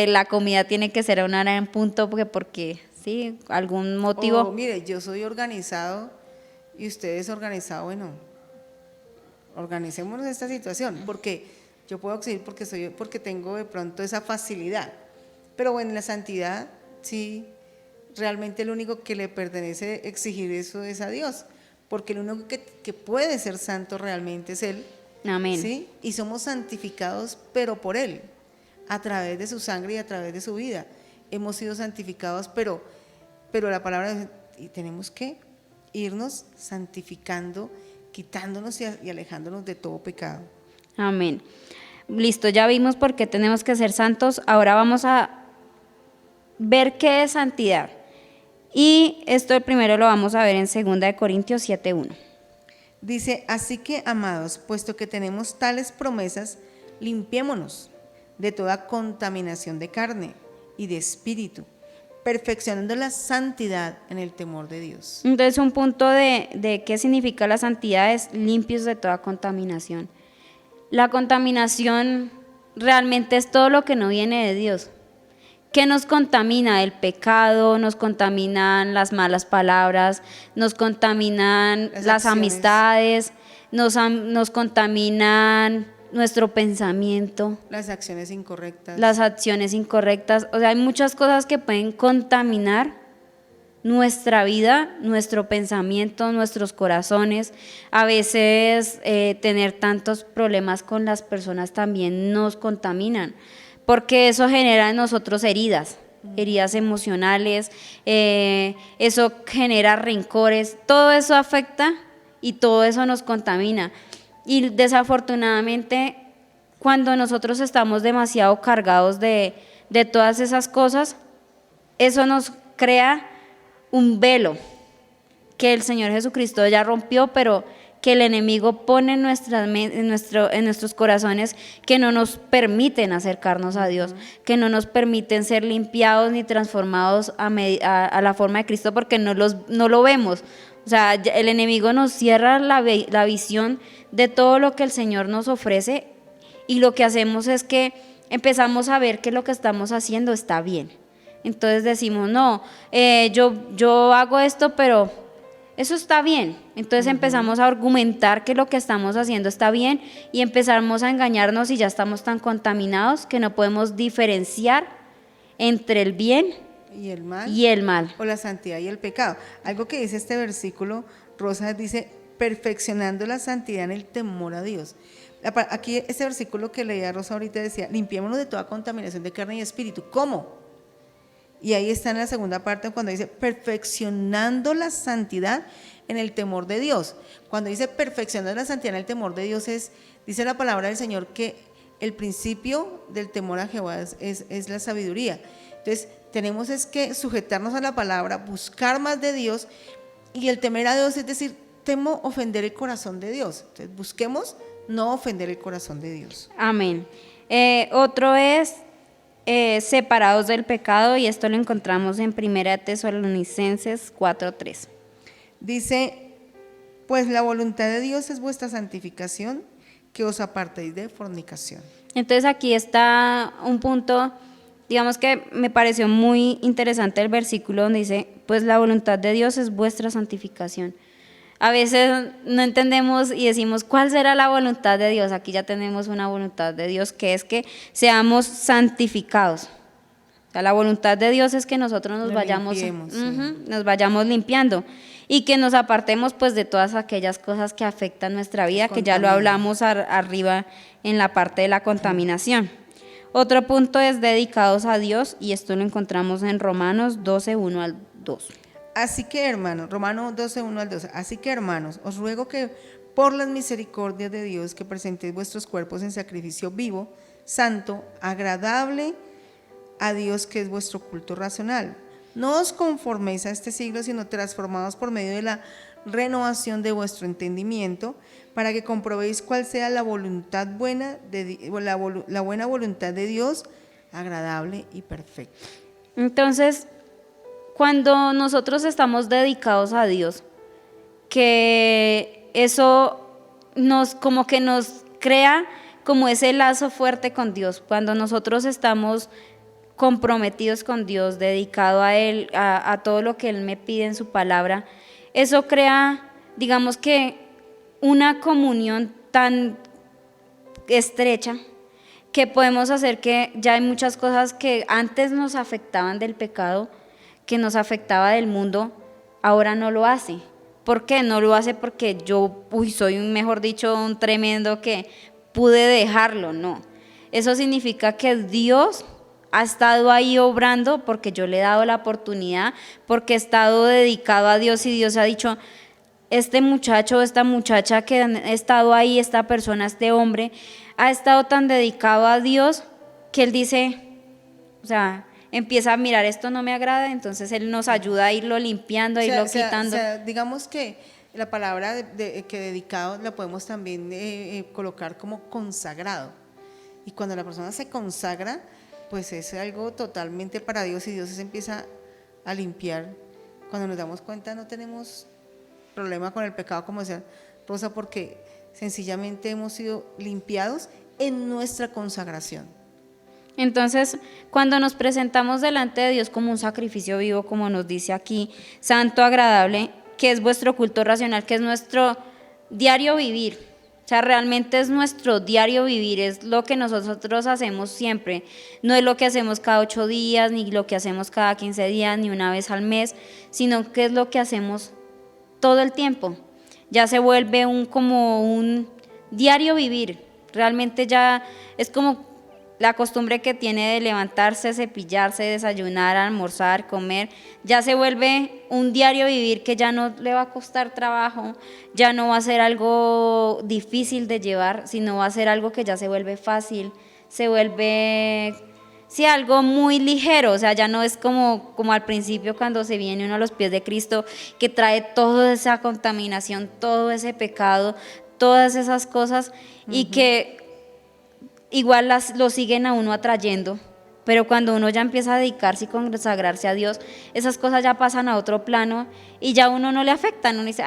la comida tiene que ser a una hora en punto porque sí, algún motivo. Mire, yo soy organizado y usted es organizado, bueno, organicémonos esta situación, porque yo puedo exigir porque tengo de pronto esa facilidad, pero bueno, en la santidad, sí, realmente el único que le pertenece exigir eso es a Dios, porque el único que puede ser santo realmente es Él. Amén. ¿Sí? Y somos santificados, pero por Él, a través de su sangre y a través de su vida. Hemos sido santificados, pero la palabra dice, y tenemos que irnos santificando, quitándonos y alejándonos de todo pecado. Amén. Listo, ya vimos por qué tenemos que ser santos. Ahora vamos a ver qué es santidad. Y esto primero lo vamos a ver en 2 de Corintios 7:1. Dice, así que, amados, puesto que tenemos tales promesas, limpiémonos de toda contaminación de carne y de espíritu, perfeccionando la santidad en el temor de Dios. Entonces, un punto de qué significa la santidad es limpios de toda contaminación. La contaminación realmente es todo lo que no viene de Dios. ¿Qué nos contamina? El pecado, nos contaminan las malas palabras, nos contaminan las amistades, nos contaminan nuestro pensamiento. Las acciones incorrectas. Las acciones incorrectas. O sea, hay muchas cosas que pueden contaminar nuestra vida, nuestro pensamiento, nuestros corazones. A veces tener tantos problemas con las personas también nos contaminan, porque eso genera en nosotros heridas emocionales, eso genera rencores, todo eso afecta y todo eso nos contamina. Y desafortunadamente, cuando nosotros estamos demasiado cargados de todas esas cosas, eso nos crea un velo que el Señor Jesucristo ya rompió, pero que el enemigo pone en nuestros corazones, que no nos permiten acercarnos a Dios, que no nos permiten ser limpiados ni transformados a la forma de Cristo, porque no lo vemos. O sea, el enemigo nos cierra la visión de todo lo que el Señor nos ofrece, y lo que hacemos es que empezamos a ver que lo que estamos haciendo está bien. Entonces decimos, no, yo hago esto, pero eso está bien. Entonces empezamos a argumentar que lo que estamos haciendo está bien y empezamos a engañarnos y ya estamos tan contaminados que no podemos diferenciar entre el bien y el mal, y el mal. o la santidad y el pecado. Algo que dice este versículo, Rosa, dice, perfeccionando la santidad en el temor a Dios. Aquí este versículo que leía Rosa ahorita decía, limpiémonos de toda contaminación de carne y espíritu. ¿Cómo? Y ahí está en la segunda parte cuando dice, perfeccionando la santidad en el temor de Dios. Cuando dice perfeccionando la santidad en el temor de Dios, dice la palabra del Señor que el principio del temor a Jehová es la sabiduría. Entonces, tenemos es que sujetarnos a la palabra, buscar más de Dios, y el temer a Dios es decir, temo ofender el corazón de Dios. Entonces, busquemos no ofender el corazón de Dios. Amén. Otro es separados del pecado, y esto lo encontramos en 1 Tesalonicenses 4:3. Dice, pues la voluntad de Dios es vuestra santificación, que os apartéis de fornicación. Entonces aquí está un punto, digamos que me pareció muy interesante el versículo donde dice, pues la voluntad de Dios es vuestra santificación. A veces no entendemos y decimos, ¿cuál será la voluntad de Dios? Aquí ya tenemos una voluntad de Dios, que es que seamos santificados. O sea, la voluntad de Dios es que nosotros nos vayamos limpiando y que nos apartemos pues de todas aquellas cosas que afectan nuestra vida, que ya lo hablamos arriba en la parte de la contaminación. Otro punto es dedicados a Dios, y esto lo encontramos en Romanos 12:1-2. Así que hermanos, Romanos 12:1-12, así que hermanos, os ruego que por las misericordias de Dios que presentéis vuestros cuerpos en sacrificio vivo, santo, agradable a Dios, que es vuestro culto racional. No os conforméis a este siglo, sino transformados por medio de la renovación de vuestro entendimiento, para que comprobéis cuál sea la voluntad buena, la buena voluntad de Dios, agradable y perfecta. Entonces, cuando nosotros estamos dedicados a Dios, que eso como que nos crea como ese lazo fuerte con Dios. Cuando nosotros estamos comprometidos con Dios, dedicado a Él, a todo lo que Él me pide en su palabra, eso crea, digamos que, una comunión tan estrecha que podemos hacer que ya hay muchas cosas que antes nos afectaban del pecado, que nos afectaba del mundo, ahora no lo hace. ¿Por qué? No lo hace porque yo soy mejor dicho, un tremendo que pude dejarlo, no. Eso significa que Dios ha estado ahí obrando porque yo le he dado la oportunidad, porque he estado dedicado a Dios, y Dios ha dicho, este muchacho, esta muchacha que ha estado ahí, esta persona, este hombre, ha estado tan dedicado a Dios que Él dice, o sea, empieza a mirar, esto no me agrada, entonces Él nos ayuda a irlo limpiando, a irlo quitando. Digamos que la palabra que dedicado la podemos también colocar como consagrado. Y cuando la persona se consagra, pues es algo totalmente para Dios, y Dios se empieza a limpiar. Cuando nos damos cuenta no tenemos problema con el pecado, como decía Rosa, porque sencillamente hemos sido limpiados en nuestra consagración. Entonces, cuando nos presentamos delante de Dios como un sacrificio vivo, como nos dice aquí, santo, agradable, que es vuestro culto racional, que es nuestro diario vivir, o sea, realmente es nuestro diario vivir, es lo que nosotros hacemos siempre, no es lo que hacemos cada 8 días, ni lo que hacemos cada 15 días, ni una vez al mes, sino que es lo que hacemos todo el tiempo. Ya se vuelve como un diario vivir, realmente ya es como la costumbre que tiene de levantarse, cepillarse, desayunar, almorzar, comer, ya se vuelve un diario vivir que ya no le va a costar trabajo, ya no va a ser algo difícil de llevar, sino va a ser algo que ya se vuelve fácil, se vuelve, sí, algo muy ligero, o sea, ya no es como al principio cuando se viene uno a los pies de Cristo, que trae toda esa contaminación, todo ese pecado, todas esas cosas, y que igual lo siguen a uno atrayendo, pero cuando uno ya empieza a dedicarse y consagrarse a Dios, esas cosas ya pasan a otro plano y ya a uno no le afectan, uno dice,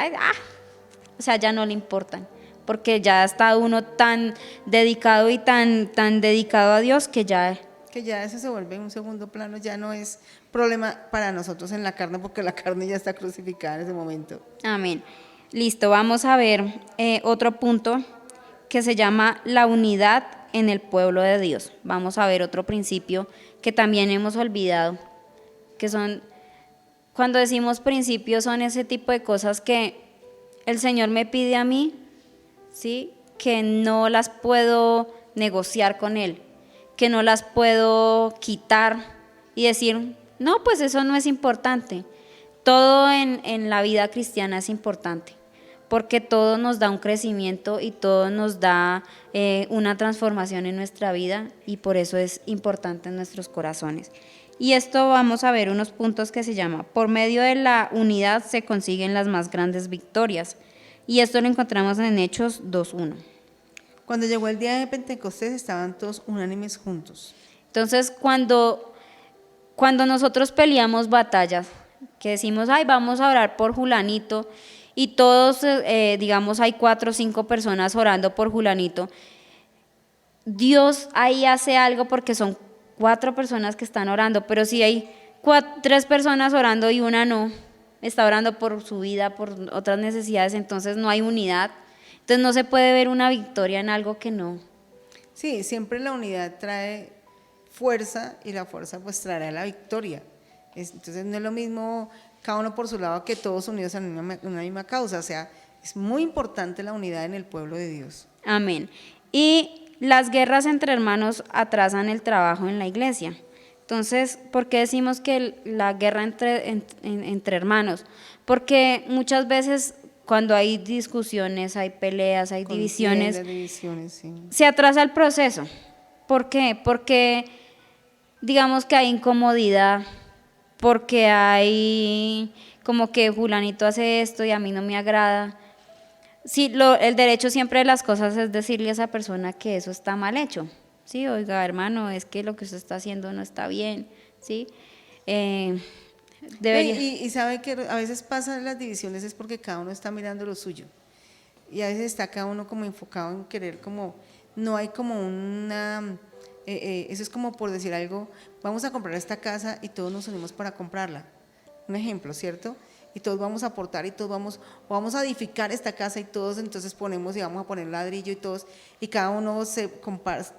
o sea, ya no le importan, porque ya está uno tan dedicado y tan dedicado a Dios que ya... Que ya eso se vuelve un segundo plano, ya no es problema para nosotros en la carne, porque la carne ya está crucificada en ese momento. Amén. Listo, vamos a ver otro punto que se llama la unidad en el pueblo de Dios. Vamos a ver otro principio que también hemos olvidado, que son, cuando decimos principios, son ese tipo de cosas que el Señor me pide a mí, ¿sí? Que no las puedo negociar con Él, que no las puedo quitar y decir, no, pues eso no es importante. Todo en la vida cristiana es importante, porque todo nos da un crecimiento y todo nos da una transformación en nuestra vida, y por eso es importante en nuestros corazones. Y esto vamos a ver unos puntos que se llama, por medio de la unidad se consiguen las más grandes victorias, y esto lo encontramos en Hechos 2:1. Cuando llegó el día de Pentecostés estaban todos unánimes juntos. Entonces, cuando nosotros peleamos batallas, que decimos, ay, vamos a orar por Julanito, y todos, digamos, hay 4 o 5 personas orando por Julanito, Dios ahí hace algo porque son 4 personas que están orando, pero si hay 3 personas orando y una no, está orando por su vida, por otras necesidades, entonces no hay unidad, entonces no se puede ver una victoria en algo que no. Sí, siempre la unidad trae fuerza y la fuerza pues traerá la victoria. Entonces no es lo mismo cada uno por su lado que todos unidos en una misma causa, o sea, es muy importante la unidad en el pueblo de Dios. Amén. Y las guerras entre hermanos atrasan el trabajo en la iglesia. Entonces, ¿por qué decimos que la guerra entre hermanos? Porque muchas veces cuando hay discusiones, hay peleas, hay divisiones, Sí. se atrasa el proceso. ¿Por qué? Porque digamos que hay incomodidad, porque hay como que Julanito hace esto y a mí no me agrada. Sí, el derecho siempre de las cosas es decirle a esa persona que eso está mal hecho. Sí, oiga, hermano, es que lo que usted está haciendo no está bien, ¿sí? Debería... Y sabe que a veces pasan las divisiones es porque cada uno está mirando lo suyo. Y a veces está cada uno como enfocado en querer como, no hay como una, eso es como por decir algo, vamos a comprar esta casa y todos nos unimos para comprarla. Un ejemplo, ¿cierto? Y todos vamos a aportar y todos vamos a edificar esta casa y todos entonces ponemos y vamos a poner ladrillo y todos, y cada uno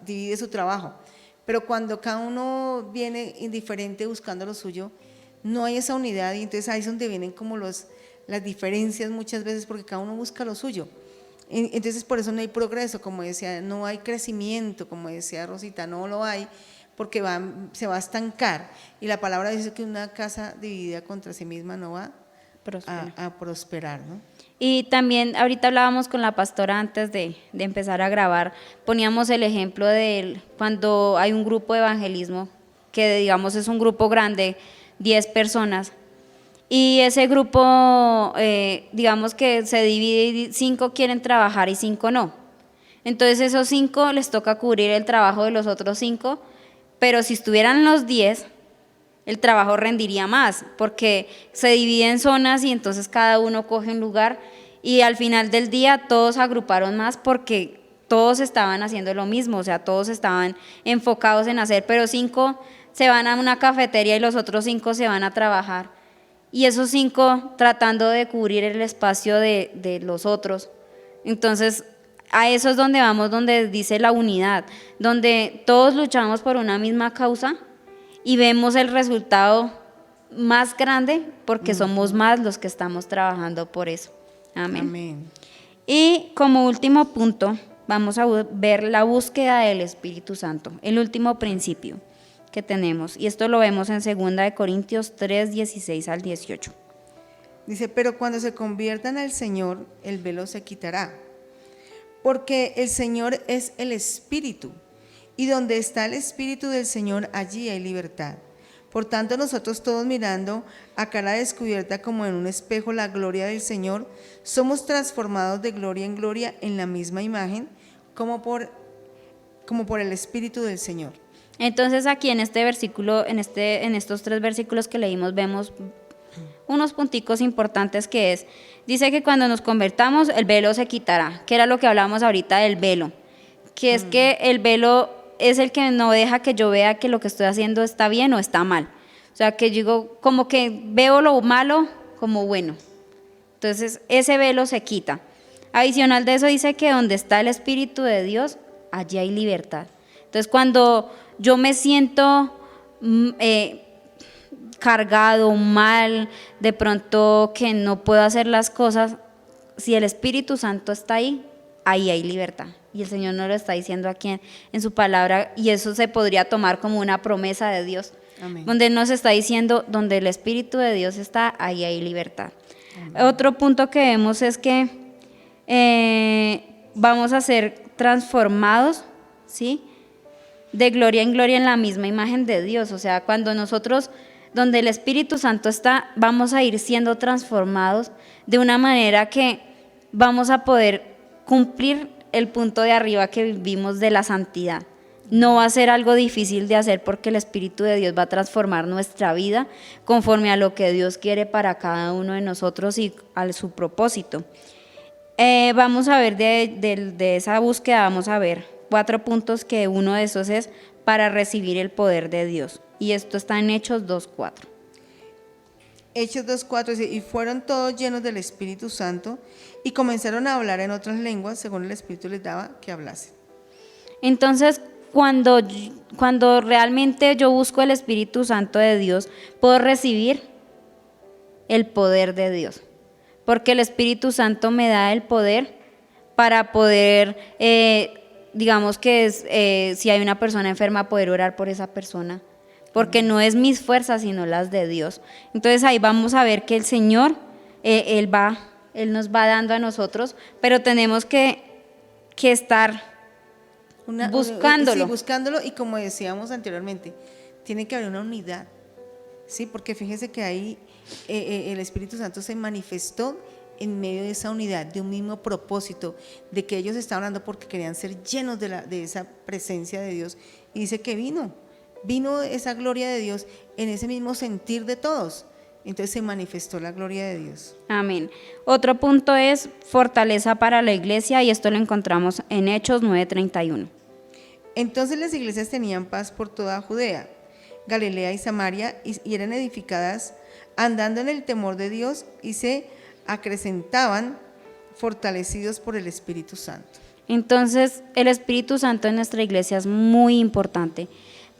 divide su trabajo. Pero cuando cada uno viene indiferente buscando lo suyo, no hay esa unidad, y entonces ahí es donde vienen como las diferencias muchas veces, porque cada uno busca lo suyo. Entonces por eso no hay progreso, como decía, no hay crecimiento, como decía Rosita, no lo hay, porque se va a estancar. Y la palabra dice que una casa dividida contra sí misma no va a prosperar, ¿no? Y también ahorita hablábamos con la pastora antes de empezar a grabar, poníamos el ejemplo de cuando hay un grupo de evangelismo, que digamos es un grupo grande, 10 personas, y ese grupo, digamos que se divide y 5 quieren trabajar y 5 no. Entonces esos 5 les toca cubrir el trabajo de los otros 5, pero si estuvieran los 10, el trabajo rendiría más, porque se divide en zonas y entonces cada uno coge un lugar, y al final del día todos agruparon más porque todos estaban haciendo lo mismo, o sea, todos estaban enfocados en hacer, pero 5 se van a una cafetería y los otros 5 se van a trabajar, y esos 5 tratando de cubrir el espacio de los otros. Entonces a eso es donde vamos, donde dice la unidad, donde todos luchamos por una misma causa y vemos el resultado más grande porque somos más los que estamos trabajando por eso. Amén. Amén. Y como último punto, vamos a ver la búsqueda del Espíritu Santo, el último principio que tenemos. Y esto lo vemos en 2 Corintios 3, 16 al 18. Dice, pero cuando se conviertan al Señor, el velo se quitará, porque el Señor es el Espíritu, y donde está el Espíritu del Señor, allí hay libertad. Por tanto, nosotros todos mirando a cara descubierta como en un espejo la gloria del Señor, somos transformados de gloria en gloria en la misma imagen, como por el Espíritu del Señor. Entonces aquí en este versículo, en estos 3 versículos que leímos, vemos unos punticos importantes que es, dice que cuando nos convertamos el velo se quitará, que era lo que hablábamos ahorita del velo, que es que el velo es el que no deja que yo vea que lo que estoy haciendo está bien o está mal. O sea, que yo digo, como que veo lo malo como bueno. Entonces, ese velo se quita. Adicional de eso dice que donde está el Espíritu de Dios, allí hay libertad. Entonces, cuando yo me siento cargado, mal, de pronto que no puedo hacer las cosas, si el Espíritu Santo está ahí, ahí hay libertad. Y el Señor nos lo está diciendo aquí en su palabra, y eso se podría tomar como una promesa de Dios. Amén. Donde nos está diciendo, donde el Espíritu de Dios está, ahí hay libertad. Amén. Otro punto que vemos es que vamos a ser transformados, ¿sí? De gloria en gloria en la misma imagen de Dios. O sea, cuando nosotros, donde el Espíritu Santo está, vamos a ir siendo transformados de una manera que vamos a poder cumplir el punto de arriba que vivimos de la santidad. No va a ser algo difícil de hacer porque el Espíritu de Dios va a transformar nuestra vida conforme a lo que Dios quiere para cada uno de nosotros y a su propósito. Vamos a ver de esa búsqueda, vamos a ver 4 puntos, que uno de esos es para recibir el poder de Dios. Y esto está en Hechos 2:4. Hechos 2:4 dice, y fueron todos llenos del Espíritu Santo y comenzaron a hablar en otras lenguas según el Espíritu les daba que hablasen. Entonces, cuando realmente yo busco el Espíritu Santo de Dios, puedo recibir el poder de Dios. Porque el Espíritu Santo me da el poder para poder, digamos que si hay una persona enferma, poder orar por esa persona. Porque no es mis fuerzas, sino las de Dios. Entonces ahí vamos a ver que el Señor, Él nos va dando a nosotros, pero tenemos que estar buscándolo. Sí, buscándolo, y como decíamos anteriormente, tiene que haber una unidad, ¿sí? Porque fíjese que ahí el Espíritu Santo se manifestó en medio de esa unidad, de un mismo propósito, de que ellos estaban hablando porque querían ser llenos de esa presencia de Dios, y dice que vino esa gloria de Dios en ese mismo sentir de todos. Entonces se manifestó la gloria de Dios. Amén. Otro punto es fortaleza para la iglesia, y esto lo encontramos en Hechos 9:31. Entonces las iglesias tenían paz por toda Judea, Galilea y Samaria, y eran edificadas andando en el temor de Dios, y se acrecentaban fortalecidos por el Espíritu Santo. Entonces el Espíritu Santo en nuestra iglesia es muy importante.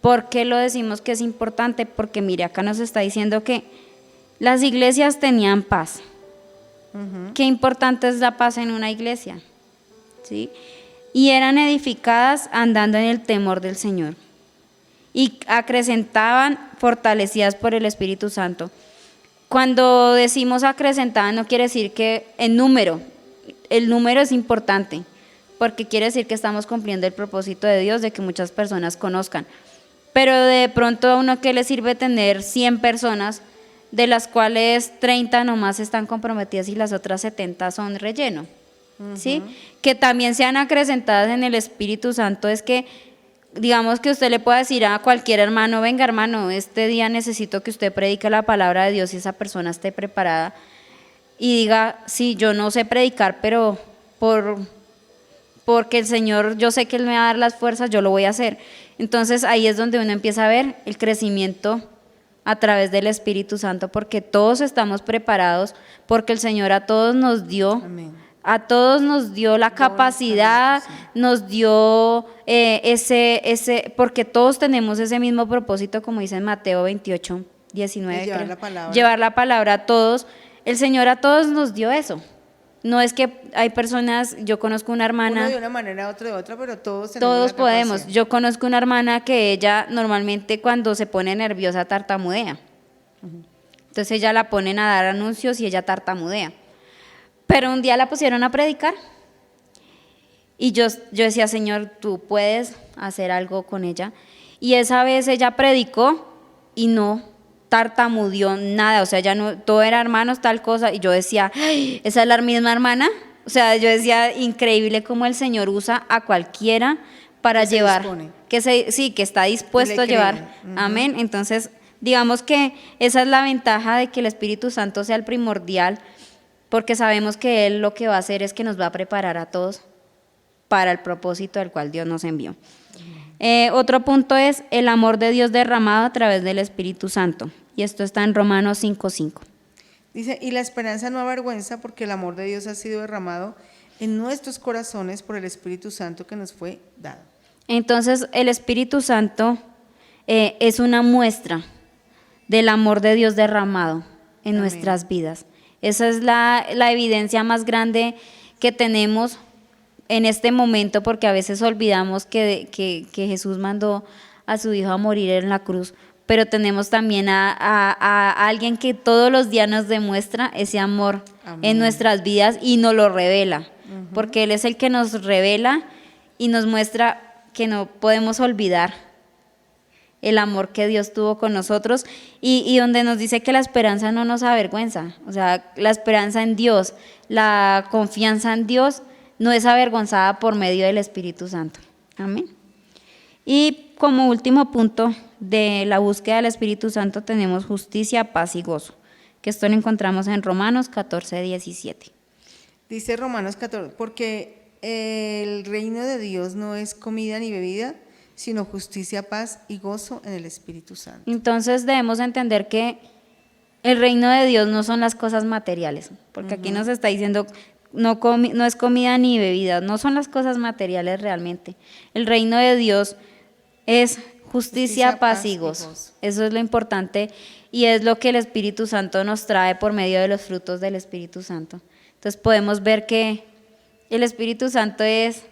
¿Por qué lo decimos que es importante? Porque mire, acá nos está diciendo que las iglesias tenían paz. Qué importante es la paz en una iglesia, ¿sí? Y eran edificadas andando en el temor del Señor, y acrecentaban fortalecidas por el Espíritu Santo. Cuando decimos acrecentaban, no quiere decir que el número es importante, porque quiere decir que estamos cumpliendo el propósito de Dios de que muchas personas conozcan. Pero de pronto a uno, ¿qué le sirve tener 100 personas, de las cuales 30 nomás están comprometidas y las otras 70 son relleno? ¿Sí? Que también sean acrecentadas en el Espíritu Santo es que, digamos, que usted le pueda decir a cualquier hermano, venga hermano, este día necesito que usted predique la palabra de Dios, y esa persona esté preparada y diga, sí, yo no sé predicar, pero porque el Señor, yo sé que Él me va a dar las fuerzas, yo lo voy a hacer. Entonces ahí es donde uno empieza a ver el crecimiento a través del Espíritu Santo, porque todos estamos preparados, porque el Señor a todos nos dio. Amén. A todos nos dio la capacidad, nos dio porque todos tenemos ese mismo propósito, como dice en Mateo 28:19, llevar la palabra a todos. El Señor a todos nos dio eso. No es que hay personas, yo conozco una hermana. Uno de una manera, otro de otra, pero todos tenemos la podemos. capacidad. Yo conozco una hermana que ella normalmente cuando se pone nerviosa tartamudea. Entonces ella la ponen a dar anuncios y ella tartamudea. Pero un día la pusieron a predicar y yo decía, Señor, tú puedes hacer algo con ella. Y esa vez ella predicó y no tartamudeó nada, o sea, ya no, todo era hermanos, tal cosa. Y yo decía, ¡ay! ¿Esa es la misma hermana? O sea, yo decía, increíble cómo el Señor usa a cualquiera para llevar, que está dispuesto a llevar. Amén. Entonces, Digamos que esa es la ventaja de que el Espíritu Santo sea el primordial, porque sabemos que Él lo que va a hacer es que nos va a preparar a todos para el propósito al cual Dios nos envió. Otro punto es el amor de Dios derramado a través del Espíritu Santo, y esto está en Romanos 5:5. Dice, y la esperanza no avergüenza porque el amor de Dios ha sido derramado en nuestros corazones por el Espíritu Santo que nos fue dado. Entonces, el Espíritu Santo es una muestra del amor de Dios derramado en Amén. nuestras vidas. Esa es la evidencia más grande que tenemos en este momento, porque a veces olvidamos que Jesús mandó a su Hijo a morir en la cruz, pero tenemos también a alguien que todos los días nos demuestra ese amor Amén. en nuestras vidas y nos lo revela, porque Él es el que nos revela y nos muestra que no podemos olvidar el amor que Dios tuvo con nosotros y donde nos dice que la esperanza no nos avergüenza, o sea, la esperanza en Dios, la confianza en Dios no es avergonzada por medio del Espíritu Santo. Amén. Y como último punto de la búsqueda del Espíritu Santo tenemos justicia, paz y gozo, que esto lo encontramos en Romanos 14:17. Dice Romanos 14, porque el reino de Dios no es comida ni bebida, sino justicia, paz y gozo en el Espíritu Santo. Entonces debemos entender que el reino de Dios no son las cosas materiales, porque aquí nos está diciendo no es comida ni bebida, no son las cosas materiales realmente. El reino de Dios es justicia, paz y gozo. Eso es lo importante y es lo que el Espíritu Santo nos trae por medio de los frutos del Espíritu Santo. Entonces podemos ver que el Espíritu Santo es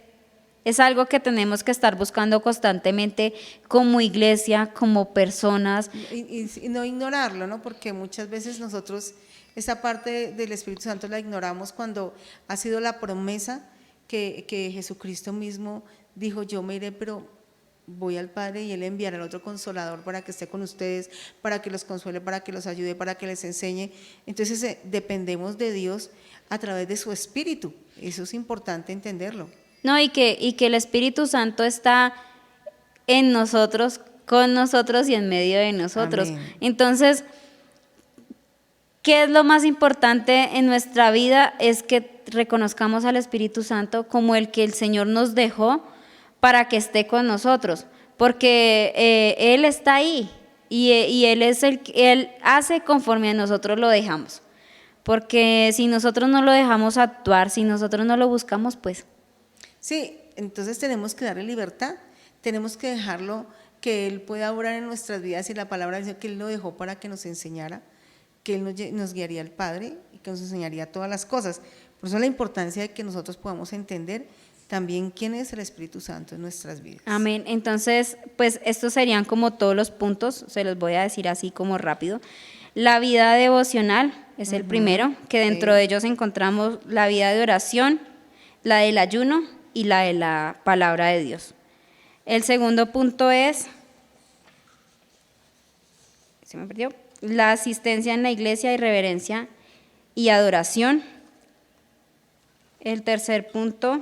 algo que tenemos que estar buscando constantemente como iglesia, como personas. Y no ignorarlo, ¿no? Porque muchas veces nosotros esa parte del Espíritu Santo la ignoramos cuando ha sido la promesa que Jesucristo mismo dijo, yo me iré, pero voy al Padre y Él enviará al otro Consolador para que esté con ustedes, para que los consuele, para que los ayude, para que les enseñe. Entonces dependemos de Dios a través de su Espíritu. Eso es importante entenderlo. No, y que el Espíritu Santo está en nosotros, con nosotros y en medio de nosotros. Amén. Entonces, ¿qué es lo más importante en nuestra vida? Es que reconozcamos al Espíritu Santo como el que el Señor nos dejó para que esté con nosotros, porque Él está ahí y Él es Él hace conforme a nosotros lo dejamos. Porque si nosotros no lo dejamos actuar, si nosotros no lo buscamos, pues... Sí, entonces tenemos que darle libertad, tenemos que dejarlo que Él pueda obrar en nuestras vidas y la palabra dice que Él lo dejó para que nos enseñara, que Él nos guiaría al Padre y que nos enseñaría todas las cosas. Por eso la importancia de que nosotros podamos entender también quién es el Espíritu Santo en nuestras vidas. Amén. Entonces, pues estos serían como todos los puntos, se los voy a decir así como rápido. La vida devocional es el primero, que dentro de ellos encontramos la vida de oración, la del ayuno y la de la palabra de Dios. El segundo punto es, se me perdió, la asistencia en la iglesia y reverencia y adoración. El tercer punto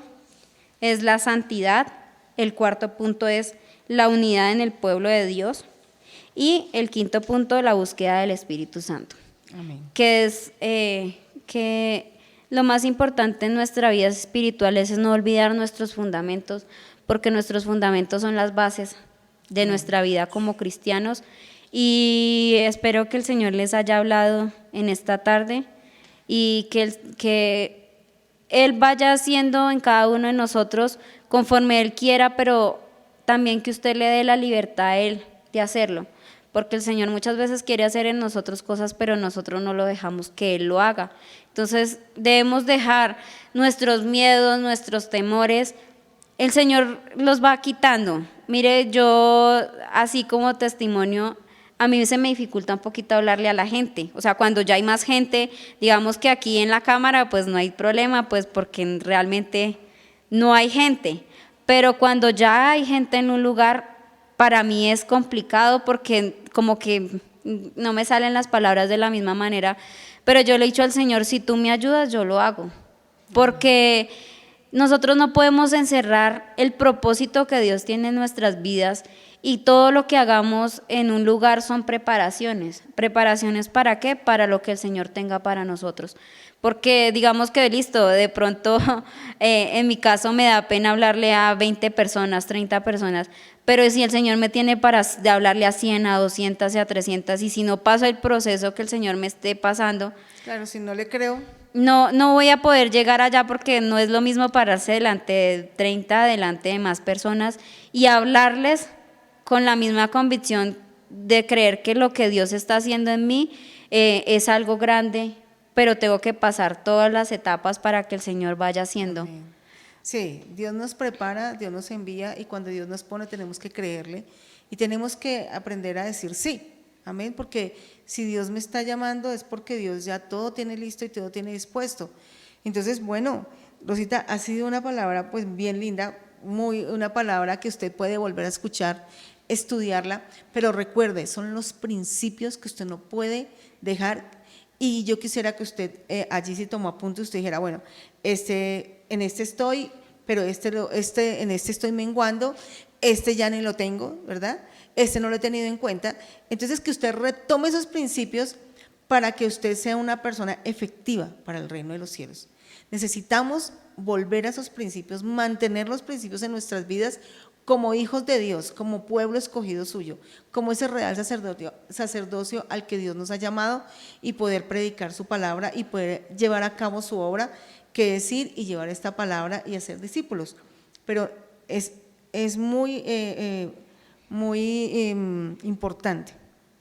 es la santidad. El cuarto punto es la unidad en el pueblo de Dios. Y el quinto punto, la búsqueda del Espíritu Santo. Amén. Que es que lo más importante en nuestra vida espiritual es no olvidar nuestros fundamentos, porque nuestros fundamentos son las bases de nuestra vida como cristianos. Y espero que el Señor les haya hablado en esta tarde y que Él vaya haciendo en cada uno de nosotros conforme Él quiera, pero también que usted le dé la libertad a Él de hacerlo, porque el Señor muchas veces quiere hacer en nosotros cosas, pero nosotros no lo dejamos que Él lo haga. Entonces debemos dejar nuestros miedos, nuestros temores, el Señor los va quitando. Mire, yo así como testimonio, a mí se me dificulta un poquito hablarle a la gente, o sea, cuando ya hay más gente, digamos que aquí en la cámara pues no hay problema, pues porque realmente no hay gente, pero cuando ya hay gente en un lugar, para mí es complicado porque como que no me salen las palabras de la misma manera, pero yo le he dicho al Señor, si tú me ayudas, yo lo hago, porque nosotros no podemos encerrar el propósito que Dios tiene en nuestras vidas, y todo lo que hagamos en un lugar son preparaciones. ¿Preparaciones para qué? Para lo que el Señor tenga para nosotros. Porque digamos que listo, de pronto en mi caso me da pena hablarle a 20 personas, 30 personas, pero si el Señor me tiene para de hablarle a 100, a 200 y a 300, y si no paso el proceso que el Señor me esté pasando, Claro, si no le creo, no voy a poder llegar allá, porque no es lo mismo pararse delante de 30, delante de más personas y hablarles con la misma convicción de creer que lo que Dios está haciendo en mí es algo grande, pero tengo que pasar todas las etapas para que el Señor vaya haciendo. sí, Dios nos prepara, Dios nos envía, y cuando Dios nos pone tenemos que creerle y tenemos que aprender a decir sí, amén, porque si Dios me está llamando es porque Dios ya todo tiene listo y todo tiene dispuesto. Entonces, bueno, Rosita, ha sido una palabra pues bien linda, una palabra que usted puede volver a escuchar, estudiarla, pero recuerde, son los principios que usted no puede dejar. Y yo quisiera que usted allí, si tomó apunte, usted dijera, bueno, en este estoy, pero en este estoy menguando, ya ni lo tengo, ¿verdad? No lo he tenido en cuenta. Entonces, que usted retome esos principios para que usted sea una persona efectiva para el reino de los cielos. Necesitamos volver a esos principios, mantener los principios en nuestras vidas como hijos de Dios, como pueblo escogido suyo, como ese real sacerdocio al que Dios nos ha llamado, y poder predicar su palabra y poder llevar a cabo su obra, que es ir y llevar esta palabra y hacer discípulos. Pero es muy importante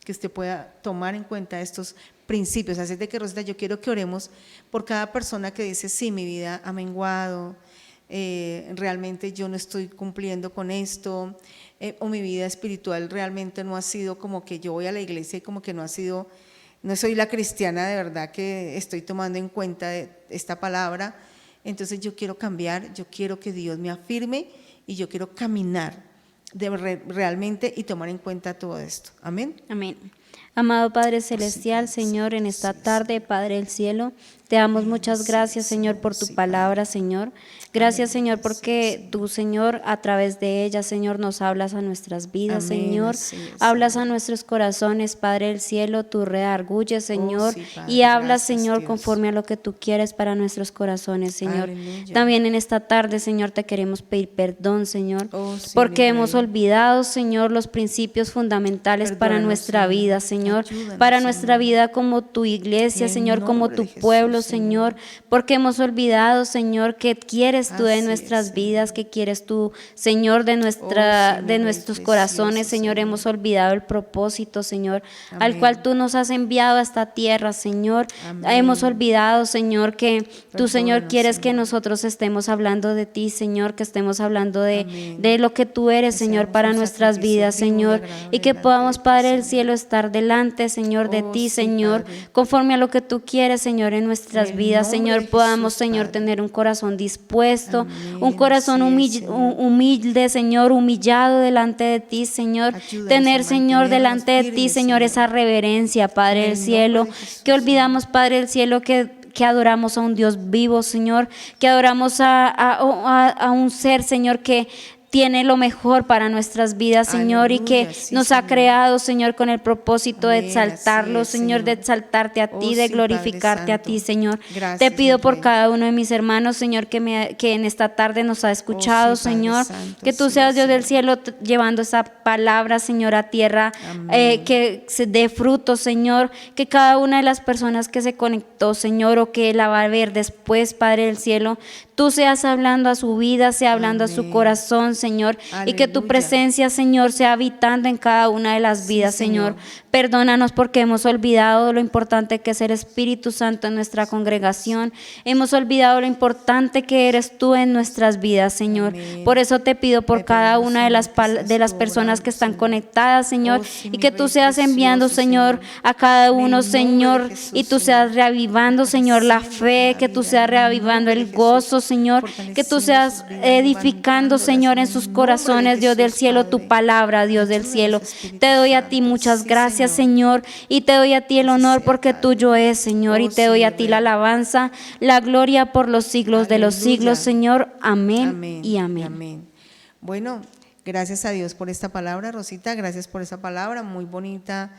que usted pueda tomar en cuenta estos principios. Así es de que, Rosita, yo quiero que oremos por cada persona que dice, sí, mi vida ha menguado, realmente yo no estoy cumpliendo con esto, o mi vida espiritual realmente no ha sido como que yo voy a la iglesia y como que no soy la cristiana de verdad que estoy tomando en cuenta esta palabra. Entonces yo quiero cambiar, yo quiero que Dios me afirme y yo quiero caminar realmente y tomar en cuenta todo esto. Amén. Amén. Amado Padre Celestial, Señor, en esta tarde, Padre del Cielo, te damos muchas gracias, Señor, por tu palabra, Señor. Gracias, Señor, porque tú, Señor, a través de ella, Señor, nos hablas a nuestras vidas, Señor. Hablas a nuestros corazones, Padre del Cielo, tú redarguyes, Señor, y hablas, Señor, conforme a lo que tú quieres para nuestros corazones, Señor. También en esta tarde, Señor, te queremos pedir perdón, Señor, porque hemos olvidado, Señor, los principios fundamentales para nuestra vida, Señor, para nuestra vida como tu iglesia, Señor, como tu pueblo, Señor, porque hemos olvidado, Señor, que quieres tú de nuestras vidas, que quieres tú, Señor, de nuestros corazones, Señor. Hemos olvidado el propósito, Señor, al cual tú nos has enviado a esta tierra, Señor. Hemos olvidado, Señor, que tú, Señor, quieres que nosotros estemos hablando de ti, Señor, que estemos hablando de lo que tú eres, Señor, para nuestras vidas, Señor, y que podamos, Padre del Cielo, estar delante, Señor, de ti, Señor, conforme a lo que tú quieres, Señor, en nuestras vidas, Señor. Podamos, Señor, tener un corazón dispuesto, un corazón humilde, Señor, humillado delante de ti, Señor. Tener, Señor, delante de ti, Señor, esa reverencia, Padre del Cielo, que olvidamos, Padre del Cielo, que adoramos a un Dios vivo, Señor, que adoramos a un ser, Señor, que tiene lo mejor para nuestras vidas, Señor. Aleluya, y que nos ha creado, Señor, con el propósito de exaltarlo, Señor, de exaltarte a ti, de glorificarte a ti, Señor. Gracias, te pido por cada uno de mis hermanos, Señor, que en esta tarde nos ha escuchado, Señor, que tú seas Dios del cielo llevando esa palabra, Señor, a tierra, que se dé fruto, Señor, que cada una de las personas que se conectó, Señor, o que la va a ver después, Padre del cielo, tú seas hablando a su vida, sea hablando a su corazón, Señor, aleluya, y que tu presencia, Señor, sea habitando en cada una de las vidas, Señor. Perdónanos porque hemos olvidado lo importante que es el Espíritu Santo en nuestra congregación. Hemos olvidado lo importante que eres tú en nuestras vidas, Señor. Amén. Por eso te pido por cada una de las personas que están conectadas, Señor, y que tú seas enviando, Señor, a cada uno, Señor, y tú seas reavivando, Señor, la fe, que tú seas reavivando el gozo, Señor, que tú seas edificando, Señor, en sus corazones, Dios del cielo, tu palabra, Dios del cielo. Te doy a ti muchas gracias, Señor, y te doy a ti el honor porque tuyo es, Señor, y te doy a ti la alabanza, la gloria por los siglos de los siglos, Señor. Amén y amén. Bueno, gracias a Dios por esta palabra, Rosita, gracias por esa palabra muy bonita,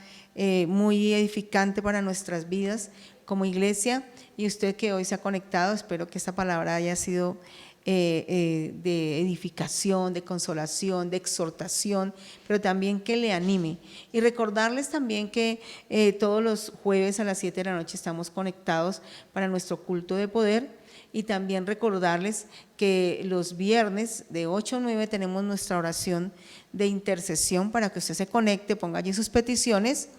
muy edificante para nuestras vidas como iglesia. Y usted que hoy se ha conectado, espero que esta palabra haya sido de edificación, de consolación, de exhortación, pero también que le anime. Y recordarles también que todos los jueves a las 7 de la noche estamos conectados para nuestro culto de poder. Y también recordarles que los viernes de 8 a 9 tenemos nuestra oración de intercesión para que usted se conecte, ponga allí sus peticiones.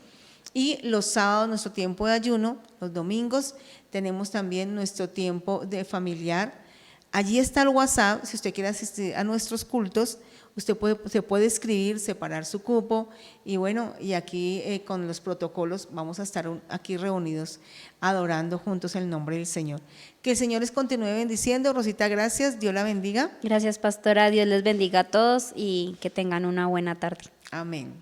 Y los sábados nuestro tiempo de ayuno, los domingos tenemos también nuestro tiempo de familiar. Allí está el WhatsApp, si usted quiere asistir a nuestros cultos, usted se puede escribir, separar su cupo y bueno, y aquí con los protocolos vamos a estar aquí reunidos adorando juntos el nombre del Señor. Que el Señor les continúe bendiciendo. Rosita, gracias, Dios la bendiga. Gracias, pastora, Dios les bendiga a todos y que tengan una buena tarde. Amén.